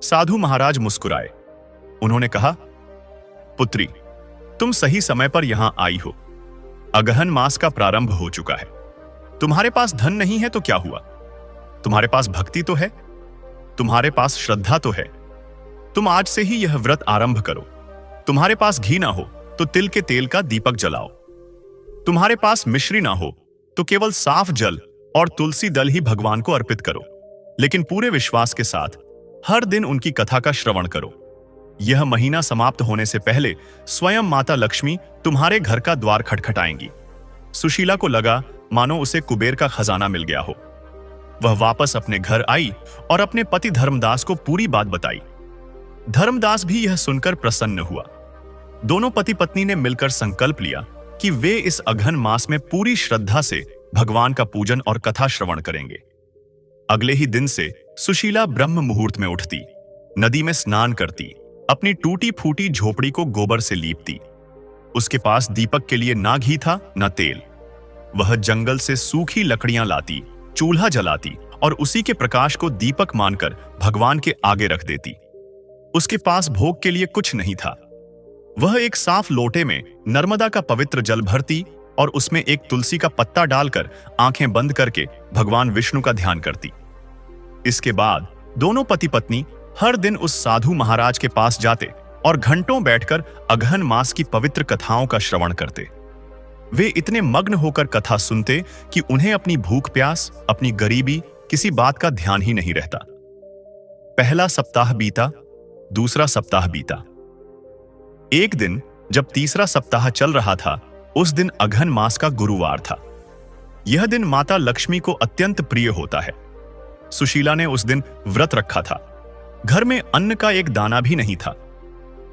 साधु महाराज मुस्कुराए। उन्होंने कहा, पुत्री, तुम सही समय पर यहां आई हो। अगहन मास का प्रारंभ हो चुका है। तुम्हारे पास धन नहीं है तो क्या हुआ? तुम्हारे पास भक्ति तो है, तुम्हारे पास श्रद्धा तो है। तुम आज से ही यह व्रत आरंभ करो। तुम्हारे पास घी ना हो तो तिल के तेल का दीपक जलाओ। तुम्हारे पास मिश्री ना हो तो केवल साफ जल और तुलसी दल ही भगवान को अर्पित करो, लेकिन पूरे विश्वास के साथ हर दिन उनकी कथा का श्रवण करो। यह महीना समाप्त होने से पहले स्वयं माता लक्ष्मी तुम्हारे घर का द्वार खटखटाएंगी। सुशीला को लगा मानो उसे कुबेर का खजाना मिल गया हो। वह वापस अपने घर आई और अपने पति धर्मदास को पूरी बात बताई। धर्मदास भी यह सुनकर प्रसन्न हुआ। दोनों पति पत्नी ने मिलकर संकल्प लिया कि वे इस अघन मास में पूरी श्रद्धा से भगवान का पूजन और कथा श्रवण करेंगे। अगले ही दिन से सुशीला ब्रह्म मुहूर्त में उठती, नदी में स्नान करती, अपनी टूटी फूटी झोपड़ी को गोबर से लीपती। उसके पास दीपक के लिए ना घी था ना तेल। वह जंगल से सूखी लकड़ियां लाती, चूल्हा जलाती और उसी के प्रकाश को दीपक मानकर भगवान के आगे रख देती। उसके पास भोग के लिए कुछ नहीं था। वह एक साफ लोटे में नर्मदा का पवित्र जल भरती और उसमें एक तुलसी का पत्ता डालकर आंखें बंद करके भगवान विष्णु का ध्यान करती। इसके बाद दोनों पति पत्नी हर दिन उस साधु महाराज के पास जाते और घंटों बैठकर अघन मास की पवित्र कथाओं का श्रवण करते। वे इतने मग्न होकर कथा सुनते कि उन्हें अपनी भूख प्यास, अपनी गरीबी, किसी बात का ध्यान ही नहीं रहता। पहला सप्ताह बीता, दूसरा सप्ताह बीता। एक दिन जब तीसरा सप्ताह चल रहा था, उस दिन अघन मास का गुरुवार था। यह दिन माता लक्ष्मी को अत्यंत प्रिय होता है। सुशीला ने उस दिन व्रत रखा था। घर में अन्न का एक दाना भी नहीं था।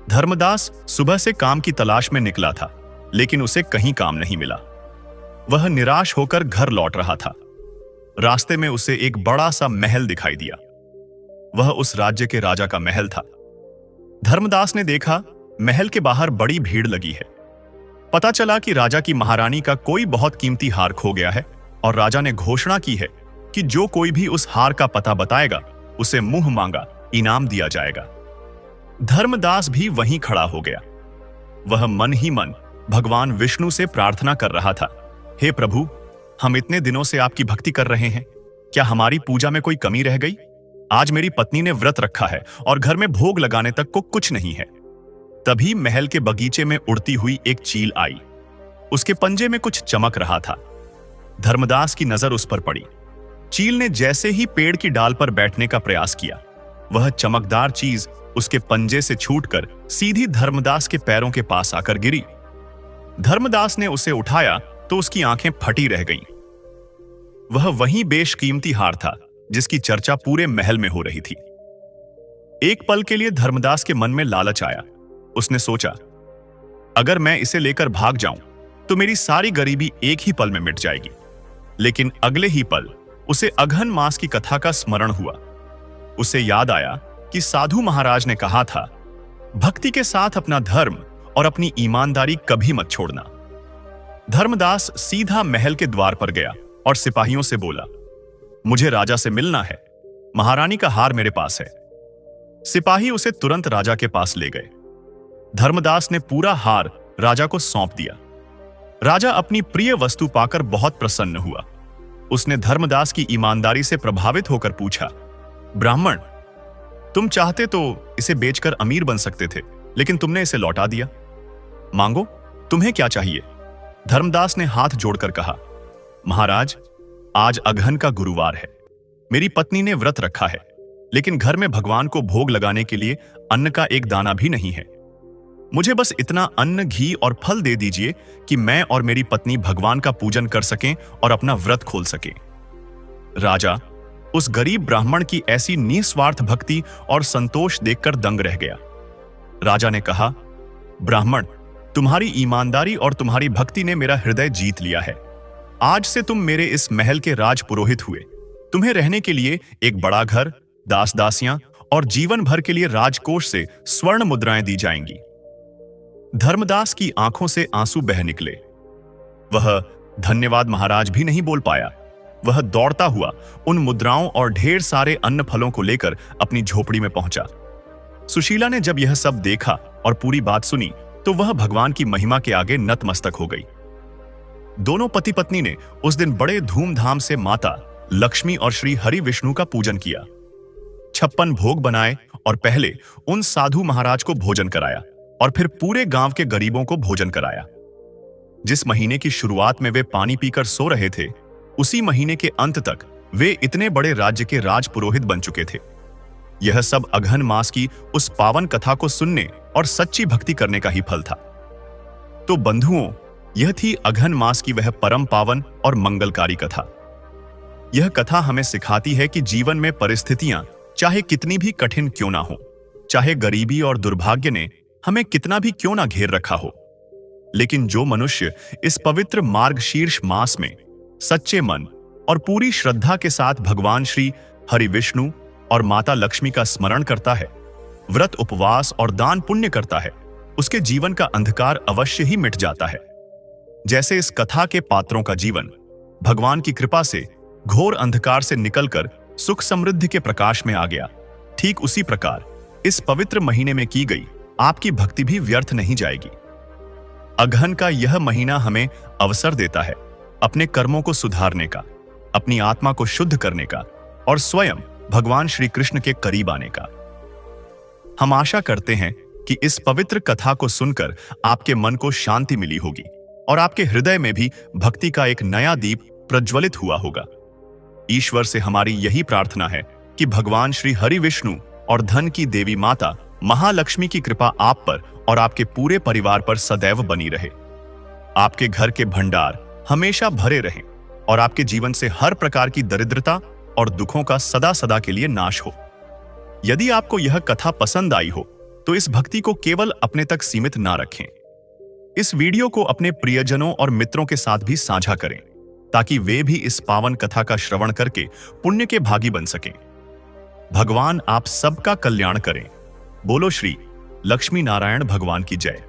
धर्मदास सुबह से काम की तलाश में निकला था, लेकिन उसे कहीं काम नहीं मिला। वह निराश होकर घर लौट रहा था। रास्ते में उसे एक बड़ा सा महल दिखाई दिया। वह उस राज्य के राजा का महल था। धर्मदास ने देखा महल के बाहर बड़ी भीड़ लगी है। पता चला कि राजा की महारानी का कोई बहुत कीमती हार खो गया है और राजा ने घोषणा की है कि जो कोई भी उस हार का पता बताएगा, उसे मुंह मांगा इनाम दिया जाएगा। धर्मदास भी वहीं खड़ा हो गया। वह मन ही मन भगवान विष्णु से प्रार्थना कर रहा था, हे प्रभु, हम इतने दिनों से आपकी भक्ति कर रहे हैं, क्या हमारी पूजा में कोई कमी रह गई? आज मेरी पत्नी ने व्रत रखा है और घर में भोग लगाने तक को कुछ नहीं है। तभी महल के बगीचे में उड़ती हुई एक चील आई। उसके पंजे में कुछ चमक रहा था। धर्मदास की नजर उस पर पड़ी। चील ने जैसे ही पेड़ की डाल पर बैठने का प्रयास किया, वह चमकदार चीज उसके पंजे से छूटकर सीधी धर्मदास के पैरों के पास आकर गिरी। धर्मदास ने उसे उठाया तो उसकी आंखें फटी रह गईं। वह वही बेशकीमती हार था जिसकी चर्चा पूरे महल में हो रही थी। एक पल के लिए धर्मदास के मन में लालच आया। उसने सोचा, अगर मैं इसे लेकर भाग जाऊं तो मेरी सारी गरीबी एक ही पल में मिट जाएगी। लेकिन अगले ही पल उसे अघन मास की कथा का स्मरण हुआ। उसे याद आया कि साधु महाराज ने कहा था, भक्ति के साथ अपना धर्म और अपनी ईमानदारी कभी मत छोड़ना। धर्मदास सीधा महल के द्वार पर गया और सिपाहियों से बोला, मुझे राजा से मिलना है, महारानी का हार मेरे पास है। सिपाही उसे तुरंत राजा के पास ले गए। धर्मदास ने पूरा हार राजा को सौंप दिया। राजा अपनी प्रिय वस्तु पाकर बहुत प्रसन्न हुआ। उसने धर्मदास की ईमानदारी से प्रभावित होकर पूछा, ब्राह्मण, तुम चाहते तो इसे बेचकर अमीर बन सकते थे, लेकिन तुमने इसे लौटा दिया। मांगो, तुम्हें क्या चाहिए? धर्मदास ने हाथ जोड़कर कहा, महाराज, आज अगहन का गुरुवार है। मेरी पत्नी ने व्रत रखा है, लेकिन घर में भगवान को भोग लगाने के लिए अन्न का एक दाना भी नहीं है। मुझे बस इतना अन्न, घी और फल दे दीजिए कि मैं और मेरी पत्नी भगवान का पूजन कर सकें और अपना व्रत खोल सकें। राजा उस गरीब ब्राह्मण की ऐसी निस्वार्थ भक्ति और संतोष देखकर दंग रह गया। राजा ने कहा, ब्राह्मण, तुम्हारी ईमानदारी और तुम्हारी भक्ति ने मेरा हृदय जीत लिया है। आज से तुम मेरे इस महल के राज पुरोहित हुए। तुम्हें रहने के लिए एक बड़ा घर, दास दासियां और जीवन भर के लिए राजकोष से स्वर्ण मुद्राएं दी जाएंगी। धर्मदास की आंखों से आंसू बह निकले। वह धन्यवाद महाराज भी नहीं बोल पाया। वह दौड़ता हुआ उन मुद्राओं और ढेर सारे अन्न फलों को लेकर अपनी झोपड़ी में पहुंचा। सुशीला ने जब यह सब देखा और पूरी बात सुनी तो वह भगवान की महिमा के आगे नतमस्तक हो गई। दोनों पति पत्नी ने उस दिन बड़े धूमधाम से माता लक्ष्मी और श्री हरि विष्णु का पूजन किया। 56 भोग बनाए और पहले उन साधु महाराज को भोजन कराया और फिर पूरे गांव के गरीबों को भोजन कराया। जिस महीने की शुरुआत में वे पानी पीकर सो रहे थे, उसी महीने के अंत तक वे इतने बड़े राज्य के राजपुरोहित बन चुके थे। यह सब अगहन मास की उस पावन कथा को सुनने और सच्ची भक्ति करने का ही फल था। तो बंधुओं, यह थी अगहन मास की वह परम पावन और मंगलकारी कथा। यह कथा हमें सिखाती है कि जीवन में परिस्थितियां चाहे कितनी भी कठिन क्यों ना हो, चाहे गरीबी और दुर्भाग्य ने हमें कितना भी क्यों ना घेर रखा हो, लेकिन जो मनुष्य इस पवित्र मार्गशीर्ष मास में सच्चे मन और पूरी श्रद्धा के साथ भगवान श्री हरि विष्णु और माता लक्ष्मी का स्मरण करता है, व्रत उपवास और दान पुण्य करता है, उसके जीवन का अंधकार अवश्य ही मिट जाता है। जैसे इस कथा के पात्रों का जीवन भगवान की कृपा से घोर अंधकार से निकलकर सुख समृद्धि के प्रकाश में आ गया, ठीक उसी प्रकार इस पवित्र महीने में की गई आपकी भक्ति भी व्यर्थ नहीं जाएगी। अगहन का यह महीना हमें अवसर देता है अपने कर्मों को सुधारने का, अपनी आत्मा को शुद्ध करने का और स्वयं भगवान श्री कृष्ण के करीब आने का। हम आशा करते हैं कि इस पवित्र कथा को सुनकर आपके मन को शांति मिली होगी और आपके हृदय में भी भक्ति का एक नया दीप प्रज्वलित हुआ होगा। ईश्वर से हमारी यही प्रार्थना है कि भगवान श्री हरि विष्णु और धन की देवी माता महालक्ष्मी की कृपा आप पर और आपके पूरे परिवार पर सदैव बनी रहे। आपके घर के भंडार हमेशा भरे रहें और आपके जीवन से हर प्रकार की दरिद्रता और दुखों का सदा सदा के लिए नाश हो। यदि आपको यह कथा पसंद आई हो तो इस भक्ति को केवल अपने तक सीमित ना रखें। इस वीडियो को अपने प्रियजनों और मित्रों के साथ भी साझा करें ताकि वे भी इस पावन कथा का श्रवण करके पुण्य के भागी बन सकें। भगवान आप सबका कल्याण करें। बोलो श्री लक्ष्मी नारायण भगवान की जय।